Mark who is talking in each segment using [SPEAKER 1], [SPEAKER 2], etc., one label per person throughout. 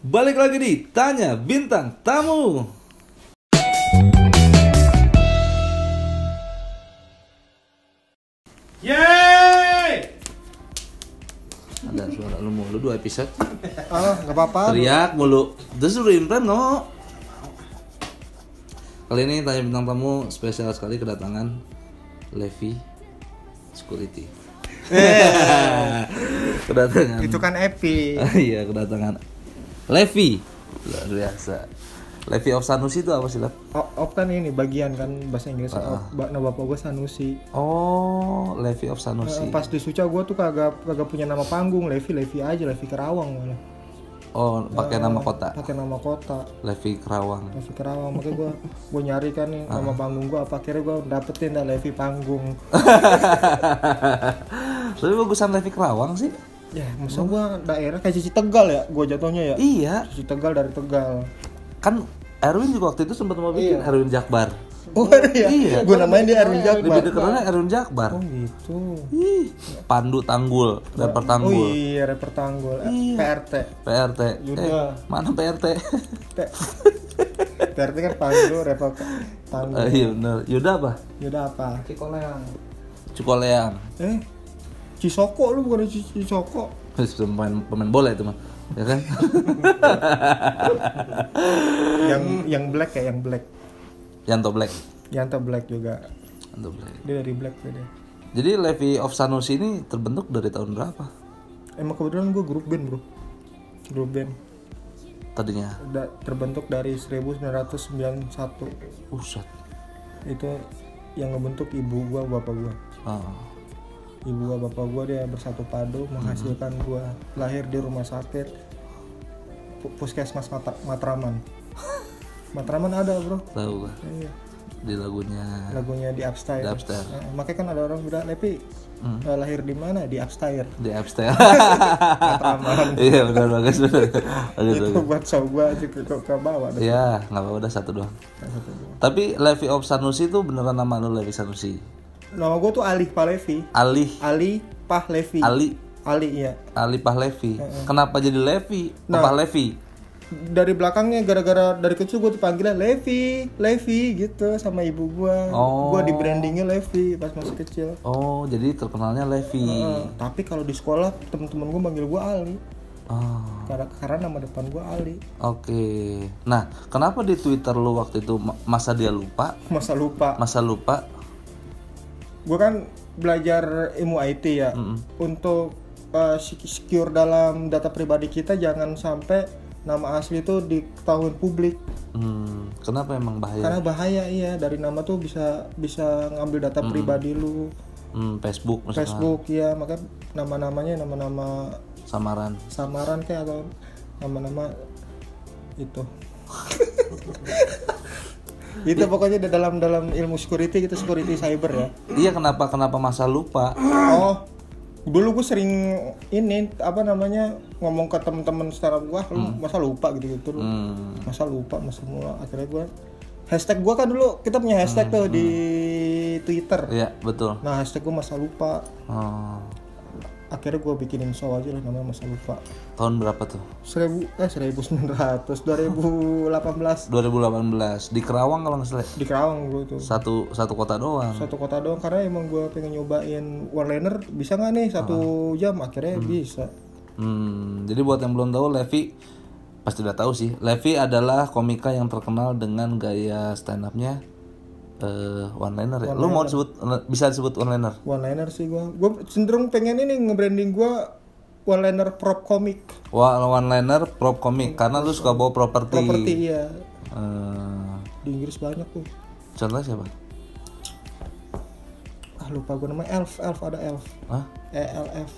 [SPEAKER 1] Balik lagi di Tanya Bintang Tamu.
[SPEAKER 2] Yeay!
[SPEAKER 1] Ada suara lu mulu 2 episode.
[SPEAKER 3] Nggak apa-apa.
[SPEAKER 1] Teriak mulu. Terus udah imprint nggak mau. Kali ini Tanya Bintang Tamu spesial sekali kedatangan Levi Security. Kedatangan.
[SPEAKER 3] Itu kan Epi.
[SPEAKER 1] Iya, kedatangan Levi. Luar biasa. Levi of Sanusi itu apa sih, Lep?
[SPEAKER 3] Op kan ini bagian kan bahasa Inggris. Nah, bapak gue Sanusi.
[SPEAKER 1] Oh, Levi of Sanusi.
[SPEAKER 3] Pas di Suca gue tuh kagak punya nama panggung. Levi aja, Levi Kerawang malah.
[SPEAKER 1] Oh, pakai nama kota.
[SPEAKER 3] Pakai nama kota.
[SPEAKER 1] Levi Kerawang.
[SPEAKER 3] Levi Kerawang. Makanya gue nyari kan nih nama panggung gue apa, akhirnya gue dapetin dah Levi Panggung.
[SPEAKER 1] Tapi bagusan Levi Kerawang sih.
[SPEAKER 3] Ya, masa gue daerah kayak Cici Tegal ya, gue jatuhnya ya.
[SPEAKER 1] Iya.
[SPEAKER 3] Cici Tegal dari Tegal.
[SPEAKER 1] Kan Erwin juga waktu itu sempat mau bikin Erwin Jakbar.
[SPEAKER 3] Oh ya?
[SPEAKER 1] Iya.
[SPEAKER 3] Gue namain dia Erwin Jakbar.
[SPEAKER 1] Lebih dikenalnya Erwin Jakbar.
[SPEAKER 3] Oh gitu.
[SPEAKER 1] Ih, Pandu Tanggul, rapper
[SPEAKER 3] Oh
[SPEAKER 1] Tanggul.
[SPEAKER 3] iya, rapper Tanggul.
[SPEAKER 1] Iya.
[SPEAKER 3] PRT.
[SPEAKER 1] Yuda. Mana PRT?
[SPEAKER 3] PRT kan Pandu, rapper Tanggul.
[SPEAKER 1] Iya benar. Yuda apa?
[SPEAKER 3] Yuda apa?
[SPEAKER 1] Cukoleang.
[SPEAKER 3] Cisoko, lu bukan Cisoko.
[SPEAKER 1] Pemain bola itu mah. Ya kan?
[SPEAKER 3] yang black ya, yang black.
[SPEAKER 1] Yanto Black.
[SPEAKER 3] Yanto Black juga.
[SPEAKER 1] Yanto Black.
[SPEAKER 3] Dia dari black tuh dia.
[SPEAKER 1] Jadi Levi of Sanusi ini terbentuk dari tahun berapa?
[SPEAKER 3] Emang kebetulan gue grup band, bro. Grup band.
[SPEAKER 1] Tadinya?
[SPEAKER 3] Udah terbentuk dari 1991.
[SPEAKER 1] Usat.
[SPEAKER 3] Itu yang ngebentuk ibu gua, bapak gua.
[SPEAKER 1] Oh.
[SPEAKER 3] Ibu gua, bapak gua dia bersatu padu menghasilkan gua lahir di rumah sakit Puskesmas Matraman. Matraman ada, bro.
[SPEAKER 1] Tahu gua.
[SPEAKER 3] Iya.
[SPEAKER 1] Di
[SPEAKER 3] Lagunya di Upstairs.
[SPEAKER 1] Di Upstairs.
[SPEAKER 3] Makanya kan ada orang bilang, Levi lahir di mana? Di Upstairs.
[SPEAKER 1] Di Upstairs.
[SPEAKER 3] Matraman.
[SPEAKER 1] Iya benar bagus.
[SPEAKER 3] Itu buat show gua aja ke bawah.
[SPEAKER 1] Iya, nggak apa-apa, udah satu doang. Tapi Levi of Sanusi itu beneran nama lu, Levi Sanusi?
[SPEAKER 3] Nama gua tuh Ali Pahlevi. Ali Pahlevi. Ali iya.
[SPEAKER 1] Ali Pahlevi. Kenapa jadi Levi? Pahlevi.
[SPEAKER 3] Dari belakangnya gara-gara dari kecil gue tuh panggilnya Levi gitu sama ibu gue. Gue di brandingnya Levi pas masih kecil.
[SPEAKER 1] Oh, jadi terkenalnya Levi.
[SPEAKER 3] Tapi kalau di sekolah teman-teman gue manggil gue Ali.
[SPEAKER 1] Oh.
[SPEAKER 3] Karena nama depan gue Ali.
[SPEAKER 1] Oke. Nah, kenapa di Twitter lu waktu itu masa lupa? Masa lupa.
[SPEAKER 3] Gue kan belajar ilmu IT ya. Untuk secure dalam data pribadi kita jangan sampai nama asli itu diketahui publik.
[SPEAKER 1] Kenapa emang bahaya?
[SPEAKER 3] Karena bahaya, iya. Dari nama tuh bisa ngambil data pribadi lu.
[SPEAKER 1] Facebook misalkan.
[SPEAKER 3] Facebook ya, makanya nama-namanya nama-nama samaran kayak atau nama-nama itu. Itu pokoknya dalam ilmu security gitu, security cyber ya.
[SPEAKER 1] Iya, kenapa masa lupa?
[SPEAKER 3] Oh. Dulu gue sering ngomong ke temen-temen secara gua, lu masa lupa gitu-gitu lu. Masa lupa semua. Akhirnya gue hashtag gua kan dulu kita punya hashtag tuh di Twitter.
[SPEAKER 1] Iya, betul.
[SPEAKER 3] Nah, hashtag gua masa lupa.
[SPEAKER 1] Oh.
[SPEAKER 3] Akhirnya gue bikinin show aja lah namanya masa lupa.
[SPEAKER 1] Tahun berapa tuh?
[SPEAKER 3] 2018
[SPEAKER 1] di Kerawang kalau nggak salah.
[SPEAKER 3] Di Kerawang gue tuh.
[SPEAKER 1] Satu kota doang.
[SPEAKER 3] Karena emang gue pengen nyobain one-liner, bisa nggak nih 1 jam, akhirnya bisa.
[SPEAKER 1] Jadi buat yang belum tahu, Levi pasti udah tahu sih. Levi adalah komika yang terkenal dengan gaya stand up-nya one-liner ya. Lu mau bisa disebut one-liner?
[SPEAKER 3] One-liner sih gue cenderung pengen ini nge-branding gue one-liner prop komik.
[SPEAKER 1] Wah, one-liner prop komik karena lu suka bawa properti.
[SPEAKER 3] Iya. Di Inggris banyak tuh.
[SPEAKER 1] Contohnya siapa?
[SPEAKER 3] Lupa gue namanya Elf ada Elf.
[SPEAKER 1] Hah?
[SPEAKER 3] ELF.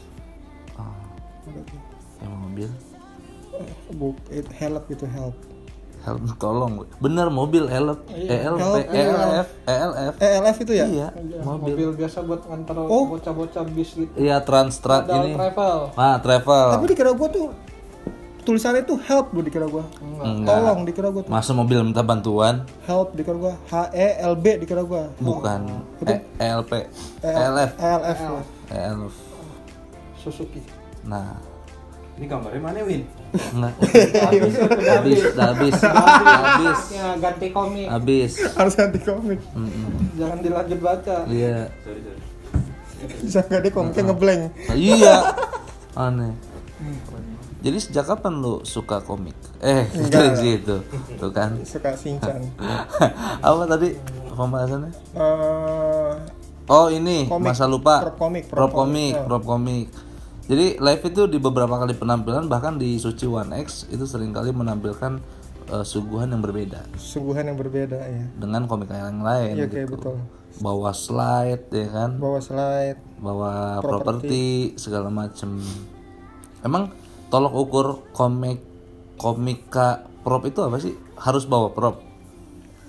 [SPEAKER 1] Yang mobil?
[SPEAKER 3] Help gitu, help.
[SPEAKER 1] Tolong, bener mobil ELF
[SPEAKER 3] itu ya?
[SPEAKER 1] Iya, mobil
[SPEAKER 2] biasa buat ngantar bocah-bocah bis gitu.
[SPEAKER 1] Iya, trans ini. Travel.
[SPEAKER 3] Tapi dikira gue tuh tulisannya tuh help, lu dikira gue. Tolong dikira gue tuh.
[SPEAKER 1] Masa mobil minta bantuan?
[SPEAKER 3] Help dikira gue. HELB dikira gue.
[SPEAKER 1] Bukan. ELP. ELF.
[SPEAKER 3] ELF.
[SPEAKER 1] ELF.
[SPEAKER 2] Suzuki.
[SPEAKER 1] Nah,
[SPEAKER 2] Ini gambarnya mana, Win?
[SPEAKER 1] Enggak.
[SPEAKER 2] Udah
[SPEAKER 1] Habis.
[SPEAKER 2] Ya, ganti komik.
[SPEAKER 1] Habis.
[SPEAKER 3] Harus ganti komik.
[SPEAKER 2] Jangan dilanjut baca.
[SPEAKER 1] Iya.
[SPEAKER 3] Bisa nggak deh komiknya ngeblank.
[SPEAKER 1] Nah, iya. Aneh. Jadi sejak kapan lu suka komik?
[SPEAKER 3] Enggak.
[SPEAKER 1] Gitu. Tuh kan.
[SPEAKER 3] Suka Shinchan.
[SPEAKER 1] Apa tadi pembahasannya?
[SPEAKER 3] Eh,
[SPEAKER 1] Oh, ini
[SPEAKER 3] komik.
[SPEAKER 1] masa lupa.
[SPEAKER 3] Prop komik.
[SPEAKER 1] Prop komik. Jadi live itu di beberapa kali penampilan, bahkan di Suci One X itu seringkali menampilkan suguhan yang berbeda
[SPEAKER 3] Suguhan yang berbeda ya.
[SPEAKER 1] dengan komik yang lain
[SPEAKER 3] Iya
[SPEAKER 1] gitu.
[SPEAKER 3] kayak betul.
[SPEAKER 1] Bawa slide ya kan,
[SPEAKER 3] Bawa slide.
[SPEAKER 1] bawa properti segala macem. Emang tolok ukur komika prop itu apa sih? Harus bawa prop?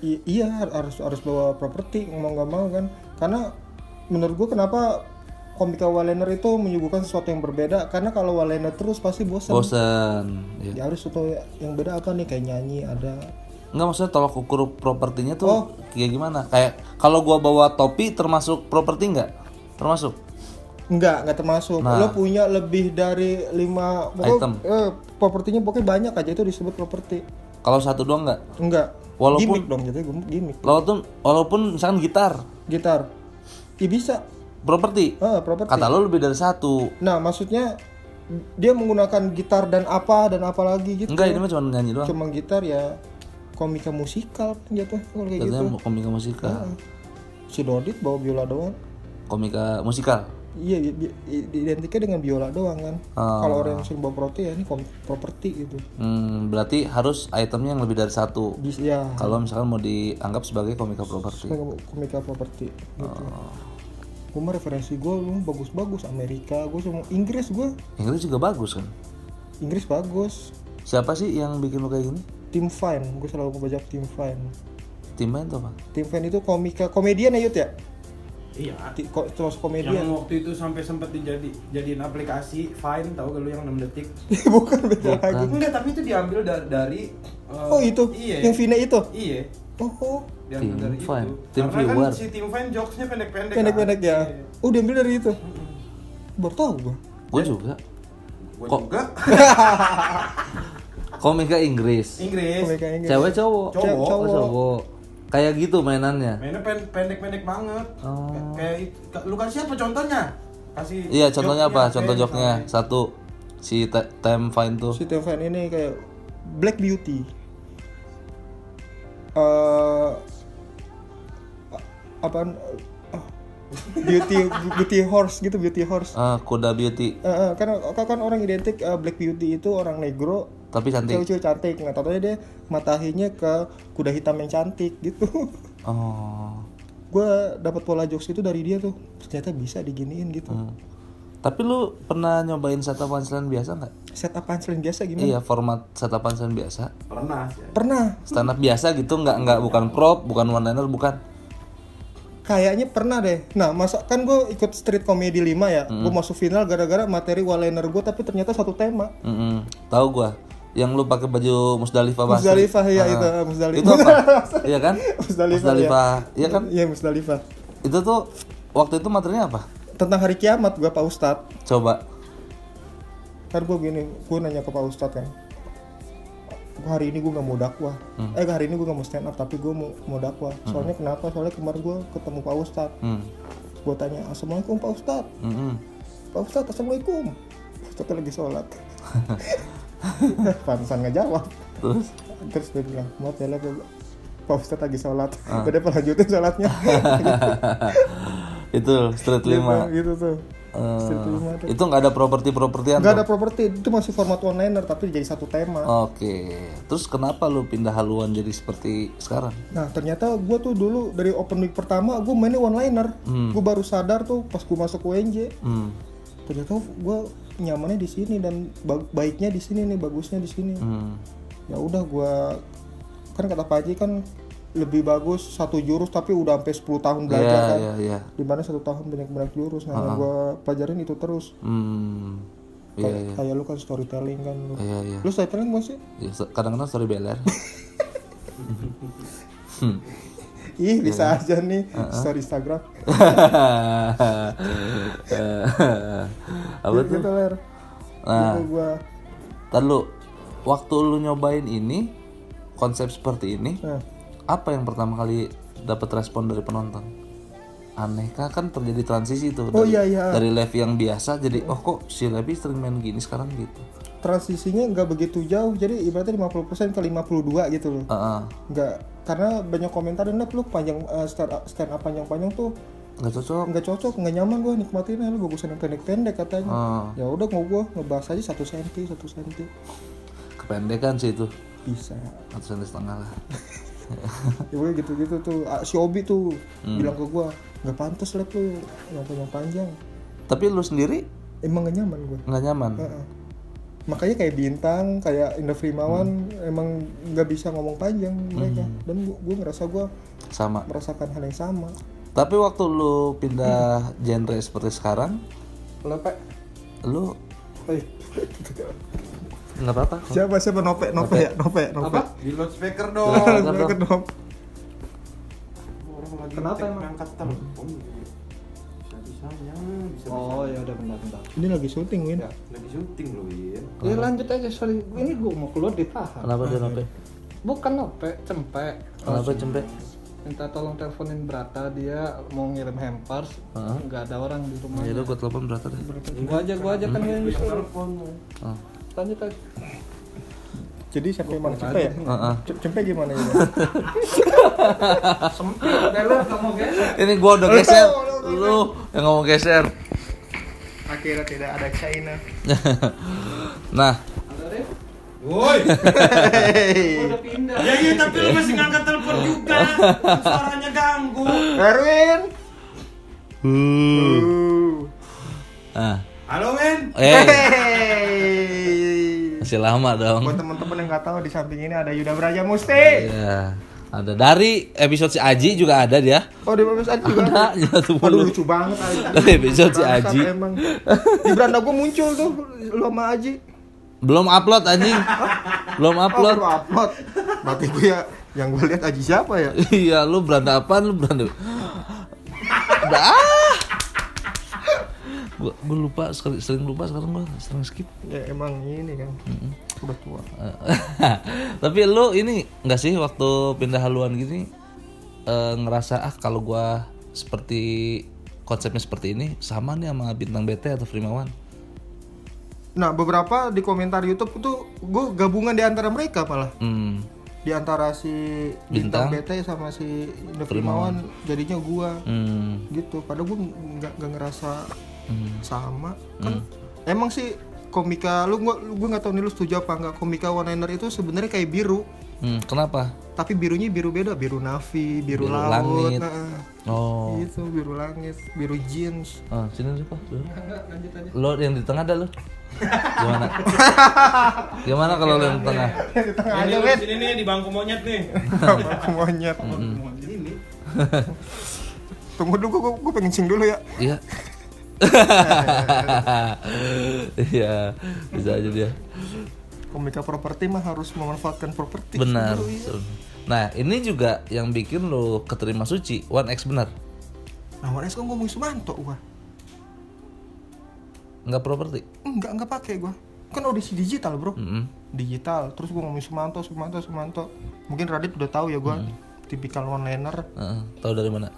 [SPEAKER 3] Iya harus bawa properti mau nggak mau kan. Karena menurut gua kenapa komika one-liner itu menyuguhkan sesuatu yang berbeda, karena kalau one-liner terus pasti bosan.
[SPEAKER 1] Ya.
[SPEAKER 3] Ya harus sesuatu yang beda apa nih, kayak nyanyi ada.
[SPEAKER 1] Enggak, maksudnya tolok ukur propertinya tuh kayak gimana? Kayak kalau gua bawa topi termasuk properti enggak? Termasuk?
[SPEAKER 3] Enggak termasuk.
[SPEAKER 1] Nah.
[SPEAKER 3] Lo punya lebih dari 5
[SPEAKER 1] Item.
[SPEAKER 3] propertinya pokoknya banyak aja itu disebut properti.
[SPEAKER 1] Kalau satu doang enggak?
[SPEAKER 3] Enggak.
[SPEAKER 1] Walaupun-
[SPEAKER 3] Gimmick dong, jadi gimmick.
[SPEAKER 1] Walaupun misalkan gitar,
[SPEAKER 3] Ya bisa.
[SPEAKER 1] properti.
[SPEAKER 3] Properti.
[SPEAKER 1] Kata lo lebih dari satu.
[SPEAKER 3] Nah, maksudnya dia menggunakan gitar dan apa lagi gitu.
[SPEAKER 1] Enggak, ini mah cuma nyanyi doang.
[SPEAKER 3] Cuma gitar ya komika musikal jatuh kalau kayak gitu.
[SPEAKER 1] Katanya komika musikal.
[SPEAKER 3] Si Dodit bawa biola doang.
[SPEAKER 1] Komika musikal.
[SPEAKER 3] Iya, identiknya dengan biola doang kan. Kalau orang yang sering bawa properti ya ini properti gitu.
[SPEAKER 1] Berarti harus itemnya yang lebih dari satu.
[SPEAKER 3] Ya,
[SPEAKER 1] Kalau misalkan mau dianggap sebagai komika properti.
[SPEAKER 3] komika properti gitu. Gue mah referensi gue bagus-bagus, Amerika, gue semua Inggris, gue
[SPEAKER 1] Inggris juga bagus kan.
[SPEAKER 3] Inggris bagus.
[SPEAKER 1] Siapa sih yang bikin lo kayak gini?
[SPEAKER 3] Tim Fine, gue selalu ngebajak Tim Fine.
[SPEAKER 1] Tim main tuh apa?
[SPEAKER 3] Tim Fine itu komedian ya Yud ya?
[SPEAKER 2] Iya.
[SPEAKER 3] Terus
[SPEAKER 2] Yang
[SPEAKER 3] komedian.
[SPEAKER 2] waktu itu sampai sempat dijadiin aplikasi Vine, tahu gak lu yang 6 detik?
[SPEAKER 3] Bukan beda lagi.
[SPEAKER 2] Enggak, tapi itu diambil dari
[SPEAKER 3] Oh itu,
[SPEAKER 2] iya.
[SPEAKER 3] yang Vine itu.
[SPEAKER 2] Iya.
[SPEAKER 3] Oh,
[SPEAKER 2] Diambil
[SPEAKER 1] Tim
[SPEAKER 2] dari
[SPEAKER 1] Vine.
[SPEAKER 2] itu.
[SPEAKER 1] Tim
[SPEAKER 2] Karena
[SPEAKER 1] viewer.
[SPEAKER 2] kan si Tim Vine jokesnya pendek-pendek.
[SPEAKER 3] pendek-pendek
[SPEAKER 2] kan?
[SPEAKER 3] ya.
[SPEAKER 2] Iya.
[SPEAKER 3] Oh diambil dari itu. Baru tahu gue.
[SPEAKER 1] Gue juga.
[SPEAKER 2] Gua
[SPEAKER 1] Kok?
[SPEAKER 2] juga.
[SPEAKER 1] Komika Inggris.
[SPEAKER 2] Inggris.
[SPEAKER 3] Komika Inggris.
[SPEAKER 1] Cewek cowok.
[SPEAKER 2] Cowok.
[SPEAKER 1] Oh, cowok. Kayak gitu mainannya.
[SPEAKER 2] Mainnya pendek-pendek banget.
[SPEAKER 1] Oh.
[SPEAKER 2] Kayak lu kasih apa contohnya? Kasih.
[SPEAKER 1] Iya, contohnya
[SPEAKER 2] joknya,
[SPEAKER 1] apa? Contoh
[SPEAKER 2] kayak
[SPEAKER 1] joknya.
[SPEAKER 2] misalnya.
[SPEAKER 1] Satu. Si Time Fine tuh.
[SPEAKER 3] Si Tim Fine ini kayak Black Beauty. Apaan? Beauty horse gitu, beauty horse.
[SPEAKER 1] Kuda beauty.
[SPEAKER 3] Kan orang identik Black Beauty itu orang negro,
[SPEAKER 1] Tapi cantik.
[SPEAKER 3] cewek-cewek cantik. Nah, totalnya dia matahinya ke kuda hitam yang cantik gitu.
[SPEAKER 1] Oh.
[SPEAKER 3] Gue dapat pola jokes itu dari dia tuh. Ternyata bisa diginiin gitu.
[SPEAKER 1] Tapi lu pernah nyobain setup punchline biasa nggak?
[SPEAKER 3] Setup punchline biasa gimana?
[SPEAKER 1] Iya, format setup punchline biasa.
[SPEAKER 2] Pernah sih.
[SPEAKER 3] Pernah.
[SPEAKER 1] Stand up biasa gitu, nggak bukan prop, bukan one liner, bukan.
[SPEAKER 3] Kayaknya pernah deh. Nah, masa kan gue ikut Street Comedy 5 ya. Gue masuk final gara-gara materi one-liner gue tapi ternyata satu tema.
[SPEAKER 1] Tahu gua. Yang lu pakai baju Musdalifah Basri.
[SPEAKER 3] Musdalifah ya itu, Musdalifah.
[SPEAKER 1] Itu apa? Iya kan?
[SPEAKER 3] Musdalifah.
[SPEAKER 1] Iya kan?
[SPEAKER 3] Iya, Musdalifah.
[SPEAKER 1] Itu tuh waktu itu materinya apa?
[SPEAKER 3] Tentang hari kiamat gue Pak Ustadz.
[SPEAKER 1] Coba.
[SPEAKER 3] Kan gue gini, gue nanya ke Pak Ustadz kan. Hari ini gue gak mau dakwah. Hari ini gue gak mau stand up tapi gue mau dakwah. Soalnya kenapa? Soalnya kemarin gue ketemu Pak Ustadz. Gue tanya, Assalamualaikum Pak Ustadz. Pak Ustadz, Assalamualaikum. Pak Ustadz lagi sholat. Pantesan gak jawab. Terus dia bilang, maaf ya lah, Pak Ustadz lagi sholat. Udah lanjutin sholatnya.
[SPEAKER 1] Itu Street 5.
[SPEAKER 3] Gitu tuh. Street 5 tuh.
[SPEAKER 1] Itu nggak ada properti-propertian.
[SPEAKER 3] Gak ada properti, itu masih format one-liner tapi jadi satu tema.
[SPEAKER 1] Oke. Terus kenapa lu pindah haluan jadi seperti sekarang?
[SPEAKER 3] Nah ternyata gue tuh dulu dari open mic pertama gue mainnya one-liner. Gue baru sadar tuh pas gue masuk UNJ. Ternyata gue nyamannya di sini dan baiknya di sini nih, bagusnya di sini. Ya udah gue kan kata Pak Haji kan lebih bagus satu jurus tapi udah sampai 10 tahun belajar kan.
[SPEAKER 1] Iya.
[SPEAKER 3] Dimana 1 tahun banyak jurus. Nah gue pelajarin itu terus.
[SPEAKER 1] Iya.
[SPEAKER 3] Kayak lu kan storytelling kan lu.
[SPEAKER 1] Iya.
[SPEAKER 3] Lu storytelling gak sih?
[SPEAKER 1] Ya, kadang-kadang story beler.
[SPEAKER 3] Ih bisa aja nih story Instagram.
[SPEAKER 1] Apa tuh?
[SPEAKER 3] Gitu ler.
[SPEAKER 1] Nah,
[SPEAKER 3] Gitu gua.
[SPEAKER 1] Lalu waktu lu nyobain ini konsep seperti ini, apa yang pertama kali dapat respon dari penonton? Aneh kan terjadi transisi tuh dari Levi yang biasa jadi kok si Levi sering main gini sekarang gitu.
[SPEAKER 3] Transisinya nggak begitu jauh, jadi ibaratnya 50% ke 52 gitu loh. Nggak, karena banyak komentar lu panjang stand up panjang-panjang tuh nggak cocok, nggak nyaman gue nikmatin, lu bagusan yang pendek-pendek katanya. Ya udah mau gue ngebahas aja 1 cm.
[SPEAKER 1] Kependekan sih itu.
[SPEAKER 3] Bisa
[SPEAKER 1] 1,5 cm lah.
[SPEAKER 3] Ya gue gitu-gitu tuh. Si Obi tuh bilang ke gue, nggak pantas lah tuh yang panjang.
[SPEAKER 1] Tapi lu sendiri
[SPEAKER 3] emang nggak nyaman gue.
[SPEAKER 1] Nggak nyaman.
[SPEAKER 3] Makanya kayak Bintang, kayak Indra Frimawan emang nggak bisa ngomong panjang mereka. Dan gue ngerasa gue merasakan hal yang sama.
[SPEAKER 1] Tapi waktu lu pindah genre seperti sekarang, lu nggak apa-apa.
[SPEAKER 3] Siapa Nope.
[SPEAKER 2] Apa? Di loudspeaker dong.
[SPEAKER 3] Orang lagi
[SPEAKER 2] Kenapa emang? Angkat telepon. Bisa. Oh ya udah bentar.
[SPEAKER 3] Ini lagi syuting, Win.
[SPEAKER 2] Ya, lagi syuting loh, Win.
[SPEAKER 4] Ya lanjut aja, sorry. Ini gue mau keluar ditahan.
[SPEAKER 1] Kenapa dia Nope?
[SPEAKER 4] Bukan Nope, Cempe.
[SPEAKER 1] Kenapa Cempe?
[SPEAKER 4] Minta tolong teleponin Brata, dia mau ngirim hampers. Nggak ada orang di rumah.
[SPEAKER 1] Ya udah gue telepon Brata deh.
[SPEAKER 4] Gua aja kan yang disuruh.
[SPEAKER 2] Telepon.
[SPEAKER 4] Lanjut aja.
[SPEAKER 3] Jadi sampai mana Cempe ya? Cempe gimana ya?
[SPEAKER 4] Sempit, Bella kamu geser.
[SPEAKER 1] Ini gua udah geser. Lu yang ngomong geser.
[SPEAKER 3] Akhirnya tidak ada China.
[SPEAKER 1] Nah,
[SPEAKER 2] Woi.
[SPEAKER 4] Udah pindah.
[SPEAKER 2] Ya iya, tapi lu masih ngangkat telepon juga. Suaranya ganggu.
[SPEAKER 3] Erwin.
[SPEAKER 2] Halo, Win.
[SPEAKER 1] Masih lama dong.
[SPEAKER 3] Buat teman-teman yang nggak tahu, di samping ini ada Yuda Braja Musti.
[SPEAKER 1] Iya. Ada dari episode si Aji juga ada dia.
[SPEAKER 3] Oh, di episode Aji juga ada. Aduh, lucu banget Aji.
[SPEAKER 1] Dari episode si Aji.
[SPEAKER 3] Emang. Di beranda gue muncul tuh lu sama Aji.
[SPEAKER 1] Belum upload anjing. Belum upload.
[SPEAKER 3] Belum upload. Berarti gue ya yang gue lihat Aji siapa ya?
[SPEAKER 1] Iya, lu beranda apaan? Lu beranda. Gue lupa, sering lupa sekarang gue sering skip.
[SPEAKER 3] Ya emang ini kan. Udah tua.
[SPEAKER 1] Tapi lu ini enggak sih waktu pindah haluan gini ngerasa kalau gue seperti konsepnya seperti ini sama nih sama Bintang BT atau Frimawan?
[SPEAKER 3] Nah, beberapa di komentar YouTube tuh gue gabungan di antara mereka malah. Di antara si Bintang BT sama si Indra Frimawan jadinya gue gitu. Padahal gue nggak ngerasa sama kan. Emang sih komika gue nggak tahu nih lu setuju apa nggak, komika one-liner itu sebenarnya kayak biru.
[SPEAKER 1] Kenapa?
[SPEAKER 3] Tapi birunya biru beda, biru navy, biru laut,
[SPEAKER 1] langit.
[SPEAKER 3] Itu biru langit, biru jeans.
[SPEAKER 1] Sini dulu Pak.
[SPEAKER 4] Lanjut aja.
[SPEAKER 1] Lo yang di tengah dah lo. Gimana? Gimana kalau lo yang di tengah?
[SPEAKER 3] Di tengah
[SPEAKER 2] Ini
[SPEAKER 3] aja,
[SPEAKER 2] lu
[SPEAKER 3] Win.
[SPEAKER 2] sini nih di bangku monyet nih.
[SPEAKER 3] Bangku monyet.
[SPEAKER 2] Ini.
[SPEAKER 3] Tunggu dulu, gue pengen sing dulu ya.
[SPEAKER 1] Iya. Iya, bisa aja dia.
[SPEAKER 3] Komika properti mah harus memanfaatkan properti.
[SPEAKER 1] Benar.
[SPEAKER 3] Dulu, ya.
[SPEAKER 1] Nah, ini juga yang bikin lo keterima Suci, One X benar.
[SPEAKER 3] Nah, One X kan ngomong Sumanto gua.
[SPEAKER 1] Enggak properti.
[SPEAKER 3] Enggak pakai gua. Kan audisi digital, Bro. Digital. Terus gua ngomong Sumanto. Mungkin Radit udah tahu ya gua tipikal one-liner.
[SPEAKER 1] Tahu dari mana?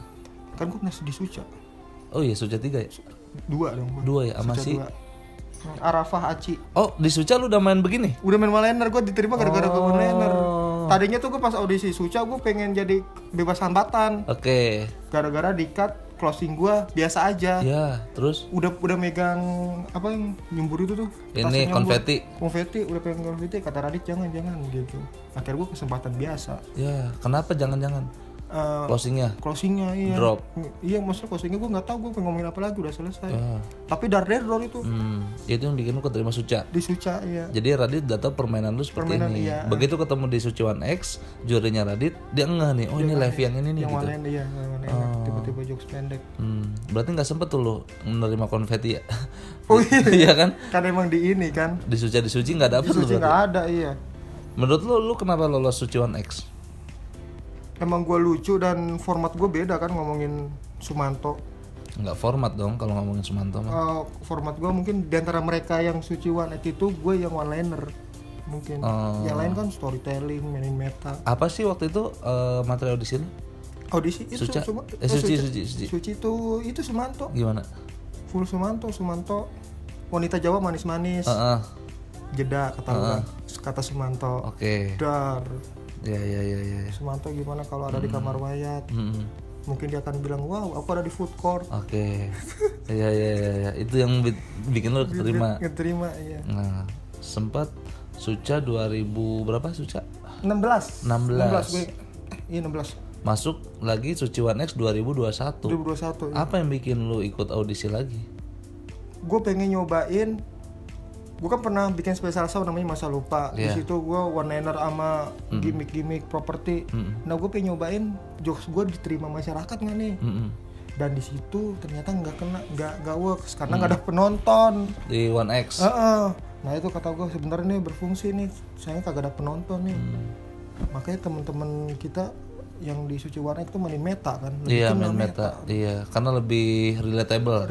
[SPEAKER 3] Kan gua pernah di Suca.
[SPEAKER 1] Oh iya, Suca 3 ya?
[SPEAKER 3] 2 dong gua.
[SPEAKER 1] 2 ya, sama si
[SPEAKER 3] Arafah Aci.
[SPEAKER 1] Oh, di Suca lu udah main begini?
[SPEAKER 3] Udah main one-liner, gue diterima gara-gara gue one-liner. Tadinya tuh gue pas audisi Suca gue pengen jadi bebas hambatan.
[SPEAKER 1] Oke.
[SPEAKER 3] Gara-gara di-cut closing gue biasa aja.
[SPEAKER 1] Ya, terus?
[SPEAKER 3] Udah megang apa yang nyumbur itu tuh?
[SPEAKER 1] Ini konfeti.
[SPEAKER 3] Konfeti, udah pengen konfeti. Kata Radit jangan gitu. Akhirnya gue kesempatan biasa.
[SPEAKER 1] Ya, kenapa jangan-jangan? Closingnya
[SPEAKER 3] iya.
[SPEAKER 1] Drop.
[SPEAKER 3] Iya, maksudnya closingnya gue nggak tahu gue pengen ngomongin apa lagi, udah selesai. Tapi dar-der itu.
[SPEAKER 1] Itu yang bikin lu keterima Suca.
[SPEAKER 3] Di Suca, iya.
[SPEAKER 1] Jadi Radit udah tahu permainan lu seperti ini.
[SPEAKER 3] Iya.
[SPEAKER 1] Begitu ketemu di Suci One X, jurinya Radit, dia ngeh nih, ini live yang ini nih
[SPEAKER 3] yang
[SPEAKER 1] gitu.
[SPEAKER 3] Yang iya, tiba-tiba jokes pendek.
[SPEAKER 1] Berarti nggak sempet tuh lu menerima konfeti ya?
[SPEAKER 3] Oh iya.
[SPEAKER 1] Iya kan?
[SPEAKER 3] Kan emang di ini kan.
[SPEAKER 1] Di Suci nggak dapet
[SPEAKER 3] Di
[SPEAKER 1] lu
[SPEAKER 3] Suci
[SPEAKER 1] berarti?
[SPEAKER 3] nggak ada, iya.
[SPEAKER 1] Menurut lu kenapa lolos Suci One X?
[SPEAKER 3] Emang gue lucu dan format gue beda kan ngomongin Sumanto.
[SPEAKER 1] Nggak format dong kalau ngomongin Sumanto mah.
[SPEAKER 3] Format gue mungkin diantara mereka yang Suci One Eight itu gue yang one liner mungkin. Yang lain kan storytelling, mainin meta.
[SPEAKER 1] Apa sih waktu itu materi audisi lu?
[SPEAKER 3] Audisi itu
[SPEAKER 1] Suca? Suci.
[SPEAKER 3] Suci itu Sumanto.
[SPEAKER 1] Gimana?
[SPEAKER 3] Full Sumanto. Wanita Jawa manis-manis. Jeda kata Sumanto.
[SPEAKER 1] Oke.
[SPEAKER 3] Dar.
[SPEAKER 1] Ya.
[SPEAKER 3] Sumanto gimana kalau ada di kamar mayat? Mungkin dia akan bilang, wow, aku ada di food court.
[SPEAKER 1] Oke. Ya. Itu yang bikin lo keterima.
[SPEAKER 3] Keterima, iya.
[SPEAKER 1] Nah, sempat Suca 2000 berapa Suca?
[SPEAKER 3] 16 gue. Iya 16.
[SPEAKER 1] Masuk lagi Suci One X 2021.
[SPEAKER 3] 2021. Iya.
[SPEAKER 1] Apa yang bikin lu ikut audisi lagi?
[SPEAKER 3] Gue pengen nyobain. Gue kan pernah bikin special show namanya Masa Lupa. Di situ gue one liner sama gimmick properti. Nah gue pengen nyobain jokes gue diterima masyarakat nggak nih? Dan di situ ternyata nggak works karena nggak ada penonton
[SPEAKER 1] di One X.
[SPEAKER 3] Nah itu kata gue sebenarnya nih berfungsi nih. Sayangnya kagak ada penonton nih. Makanya teman-teman kita yang di Suci One X itu mainin meta kan.
[SPEAKER 1] Iya main meta. Iya karena lebih relatable.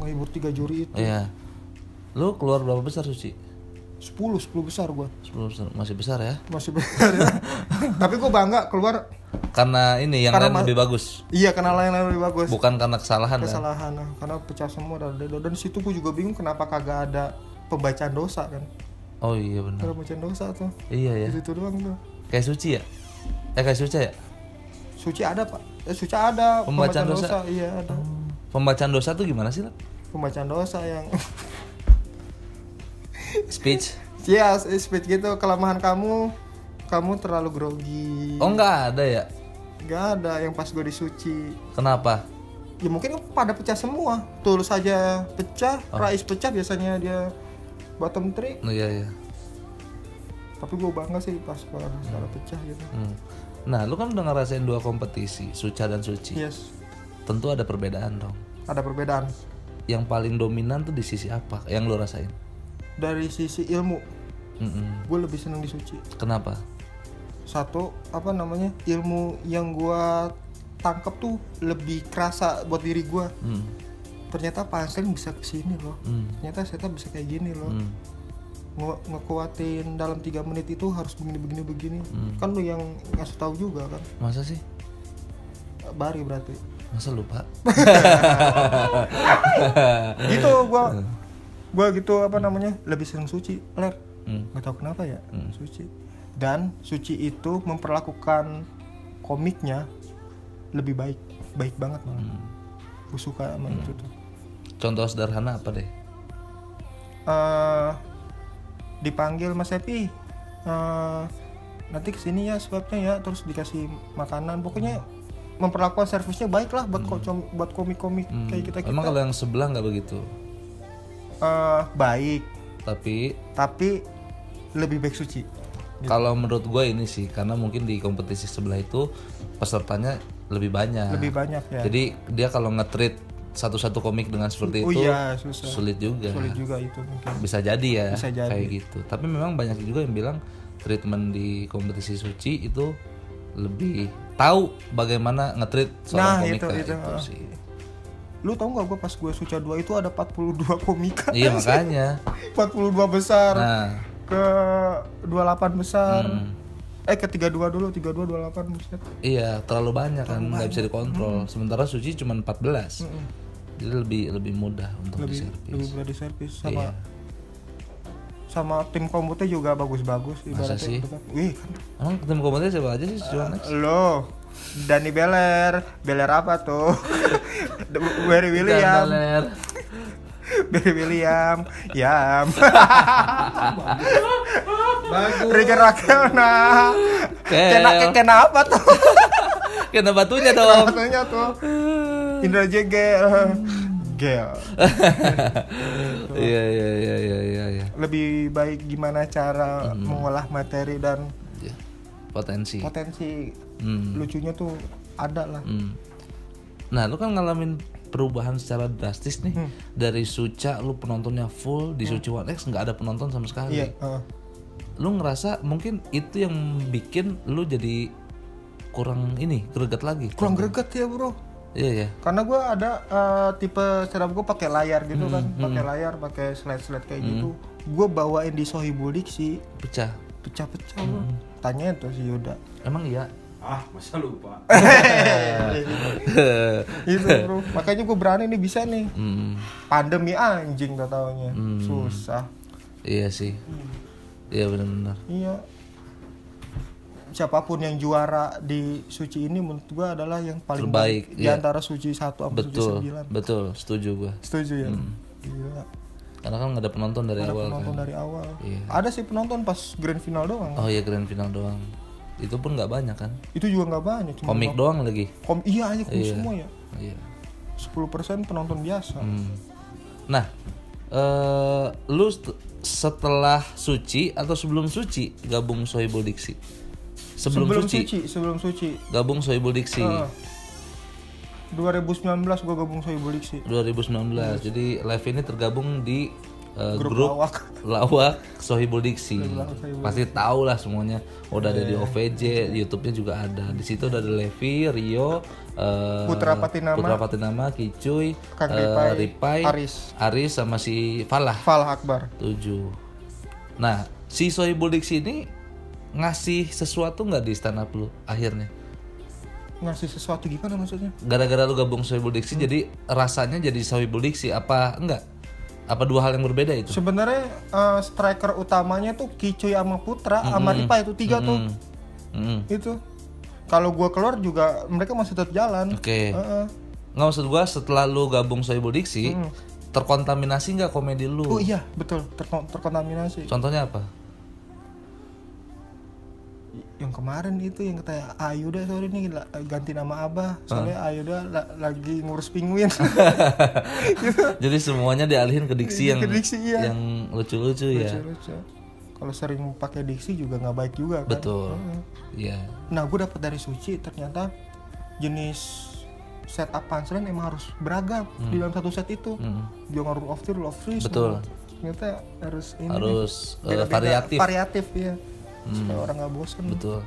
[SPEAKER 3] Ngehibur 3 juri itu.
[SPEAKER 1] Iya. Lu keluar berapa besar Suci?
[SPEAKER 3] 10 besar gua.
[SPEAKER 1] 10 besar. Masih besar ya?
[SPEAKER 3] Masih besar ya. Tapi gua bangga keluar
[SPEAKER 1] karena ini yang lain lebih bagus.
[SPEAKER 3] Iya, karena lain lebih bagus.
[SPEAKER 1] Bukan karena kesalahan
[SPEAKER 3] kan? Karena pecah semua dan di situ gua juga bingung kenapa kagak ada pembacaan dosa kan.
[SPEAKER 1] Oh iya benar.
[SPEAKER 3] Pembacaan dosa tuh.
[SPEAKER 1] Iya ya.
[SPEAKER 3] Di situ doang tuh.
[SPEAKER 1] Kayak Suci ya? Kayak Suci ya?
[SPEAKER 3] Suci ada, Pak. Suci ada
[SPEAKER 1] pembacaan dosa.
[SPEAKER 3] Iya, ada.
[SPEAKER 1] Pembacaan dosa tuh gimana sih, Lap?
[SPEAKER 3] Pembacaan dosa yang
[SPEAKER 1] speech.
[SPEAKER 3] Iya, speech gitu. Kelemahan kamu terlalu grogi.
[SPEAKER 1] Oh, enggak ada ya?
[SPEAKER 3] Enggak ada yang pas gue disuci.
[SPEAKER 1] Kenapa?
[SPEAKER 3] Ya mungkin pada pecah semua. Tulus saja pecah, Rais pecah biasanya dia bottom 3.
[SPEAKER 1] Oh iya.
[SPEAKER 3] Tapi gue bangga sih pas secara pecah gitu.
[SPEAKER 1] Nah, lu kan udah ngerasain 2 kompetisi, Suca dan Suci.
[SPEAKER 3] Yes.
[SPEAKER 1] Tentu ada perbedaan dong.
[SPEAKER 3] Ada perbedaan.
[SPEAKER 1] Yang paling dominan tuh di sisi apa yang lu rasain?
[SPEAKER 3] Dari sisi ilmu, gue lebih seneng di Suci.
[SPEAKER 1] Kenapa?
[SPEAKER 3] Satu, ilmu yang gue tangkep tuh lebih kerasa buat diri gue. Ternyata punchline bisa kesini loh. Ternyata setup bisa kayak gini loh. Ngekuatin dalam 3 menit itu harus begini. Kan lu yang ngasih tahu juga kan.
[SPEAKER 1] Masa sih?
[SPEAKER 3] Bari berarti.
[SPEAKER 1] Masa lupa?
[SPEAKER 3] Gitu gua gitu lebih seneng Suci, Ler. Nggak tahu kenapa ya. Suci. Dan Suci itu memperlakukan komiknya lebih baik banget malah. Gua suka sama itu tuh.
[SPEAKER 1] Contoh sederhana apa deh?
[SPEAKER 3] Dipanggil Mas Epi, nanti kesini ya swabnya ya, terus dikasih makanan, pokoknya memperlakukan servisnya baik lah buat komik-komik kayak kita.
[SPEAKER 1] Emang kalau yang sebelah nggak begitu?
[SPEAKER 3] Baik, tapi lebih baik Suci. Gitu.
[SPEAKER 1] Kalau menurut gue ini sih, karena mungkin di kompetisi sebelah itu pesertanya lebih banyak ya. Jadi dia kalau nge-treat satu-satu komik dengan seperti itu
[SPEAKER 3] susah.
[SPEAKER 1] Sulit juga
[SPEAKER 3] itu mungkin.
[SPEAKER 1] Bisa jadi kayak gitu. Tapi memang banyak juga yang bilang treatment di kompetisi Suci itu lebih tahu bagaimana nge-treat seorang komika itu sih.
[SPEAKER 3] Lu tau gak gue pas gue Suca 2 itu ada 42 komika.
[SPEAKER 1] Iya makanya
[SPEAKER 3] 42 besar ke 28 besar. Ke 32 dulu, 32, 28 buset.
[SPEAKER 1] Iya, terlalu banyak kan, nggak bisa dikontrol. Sementara Suci cuma 14. Jadi lebih mudah untuk diservis.
[SPEAKER 3] Lebih mudah diservis sama tim komputer juga bagus-bagus
[SPEAKER 1] ibaratnya. Masa sih?
[SPEAKER 3] Wih, kan.
[SPEAKER 1] Emang tim komputer siapa aja sih Suci Next?
[SPEAKER 3] Loh, Dani Beler apa tuh? Barry William. Barry William, Yam. Bagus. Riker Rakel kena apa tuh?
[SPEAKER 1] Kena batunya dong.
[SPEAKER 3] Batunya tuh. Indra Jegel. Gel.
[SPEAKER 1] Iya.
[SPEAKER 3] Lebih baik gimana cara mengolah materi dan
[SPEAKER 1] potensi.
[SPEAKER 3] Lucunya tuh ada lah.
[SPEAKER 1] Nah, lu kan ngalamin perubahan secara drastis nih. Dari Suca lu penontonnya full, di Suci One X nggak ada penonton sama sekali.
[SPEAKER 3] Iya.
[SPEAKER 1] Lu ngerasa mungkin itu yang bikin lu jadi kurang greget lagi?
[SPEAKER 3] Kurang greget ya bro.
[SPEAKER 1] Iya ya.
[SPEAKER 3] Karena gue ada tipe setup gue pakai layar gitu kan, pakai layar, pakai slide kayak gitu. Gue bawain di Sohibul Diksi, pecah-pecah lu. Tanyain tuh si Yuda.
[SPEAKER 1] Emang iya?
[SPEAKER 2] Ah, masa lupa.
[SPEAKER 3] Itu bro, makanya gue berani nih bisa nih. Pandemi anjing gak taunya, susah.
[SPEAKER 1] Iya sih. Iya benar-benar.
[SPEAKER 3] Iya. Siapapun yang juara di Suci ini menurut gue adalah yang paling
[SPEAKER 1] terbaik
[SPEAKER 3] di antara Suci 1 sampai Suci 9.
[SPEAKER 1] Betul, setuju gue.
[SPEAKER 3] Setuju ya. Gila.
[SPEAKER 1] Karena kan nggak ada penonton dari awal.
[SPEAKER 3] Dari awal.
[SPEAKER 1] Iya.
[SPEAKER 3] Ada sih penonton pas grand final doang.
[SPEAKER 1] Oh iya, grand final doang. Itu pun nggak banyak kan?
[SPEAKER 3] Itu juga nggak banyak.
[SPEAKER 1] Komik doang lagi.
[SPEAKER 3] Iya aja semua ya.
[SPEAKER 1] Iya.
[SPEAKER 3] 10% penonton biasa.
[SPEAKER 1] Nah, lu setelah Suci atau sebelum Suci gabung Sohibul Diksi? Sebelum Suci. Gabung Sohibul Diksi.
[SPEAKER 3] 2019 gua gabung Sohibul Diksi.
[SPEAKER 1] 2019. Jadi live ini tergabung di
[SPEAKER 3] grup
[SPEAKER 1] lawak Sohibul Diksi. Pasti tahu lah semuanya. Udah ada di OVJ, di YouTube-nya juga ada. Di situ udah ada Levi, Rio,
[SPEAKER 3] Putra
[SPEAKER 1] Patinama, Kicuy,
[SPEAKER 3] Kang
[SPEAKER 1] Ripai, Aris sama si Falah
[SPEAKER 3] Akbar.
[SPEAKER 1] 7. Nah, si Sohibul Diksi ini ngasih sesuatu nggak di stand up lu akhirnya?
[SPEAKER 3] Ngasih sesuatu gimana maksudnya?
[SPEAKER 1] Gara-gara lu gabung Sohibul Diksi jadi rasanya jadi Sohibul Diksi apa enggak? Apa dua hal yang berbeda itu?
[SPEAKER 3] Sebenarnya striker utamanya tuh Kicuy sama Putra sama Ripa itu 3 tuh. Itu. Kalau gua keluar juga mereka masih tetap jalan.
[SPEAKER 1] Oke. Nggak, maksud gua setelah lu gabung Sohibul Diksi terkontaminasi nggak komedi lu?
[SPEAKER 3] Oh iya, betul, terkontaminasi.
[SPEAKER 1] Contohnya apa?
[SPEAKER 3] Yang kemarin itu yang kata Ayuda sorry nih ganti nama Abah soalnya Ayuda lagi ngurus penguin. Gitu.
[SPEAKER 1] Jadi semuanya dialihin ke diksi yang
[SPEAKER 3] iya.
[SPEAKER 1] yang lucu-lucu ya.
[SPEAKER 3] Kalau sering pakai diksi juga nggak baik juga kan.
[SPEAKER 1] Betul. Iya.
[SPEAKER 3] Nah gue dapat dari Suci ternyata jenis setup punchline emang harus beragam di dalam satu set itu. Jangan rule of three.
[SPEAKER 1] Betul.
[SPEAKER 3] Ternyata harus variatif ya. Supaya orang nggak bosan.
[SPEAKER 1] Betul.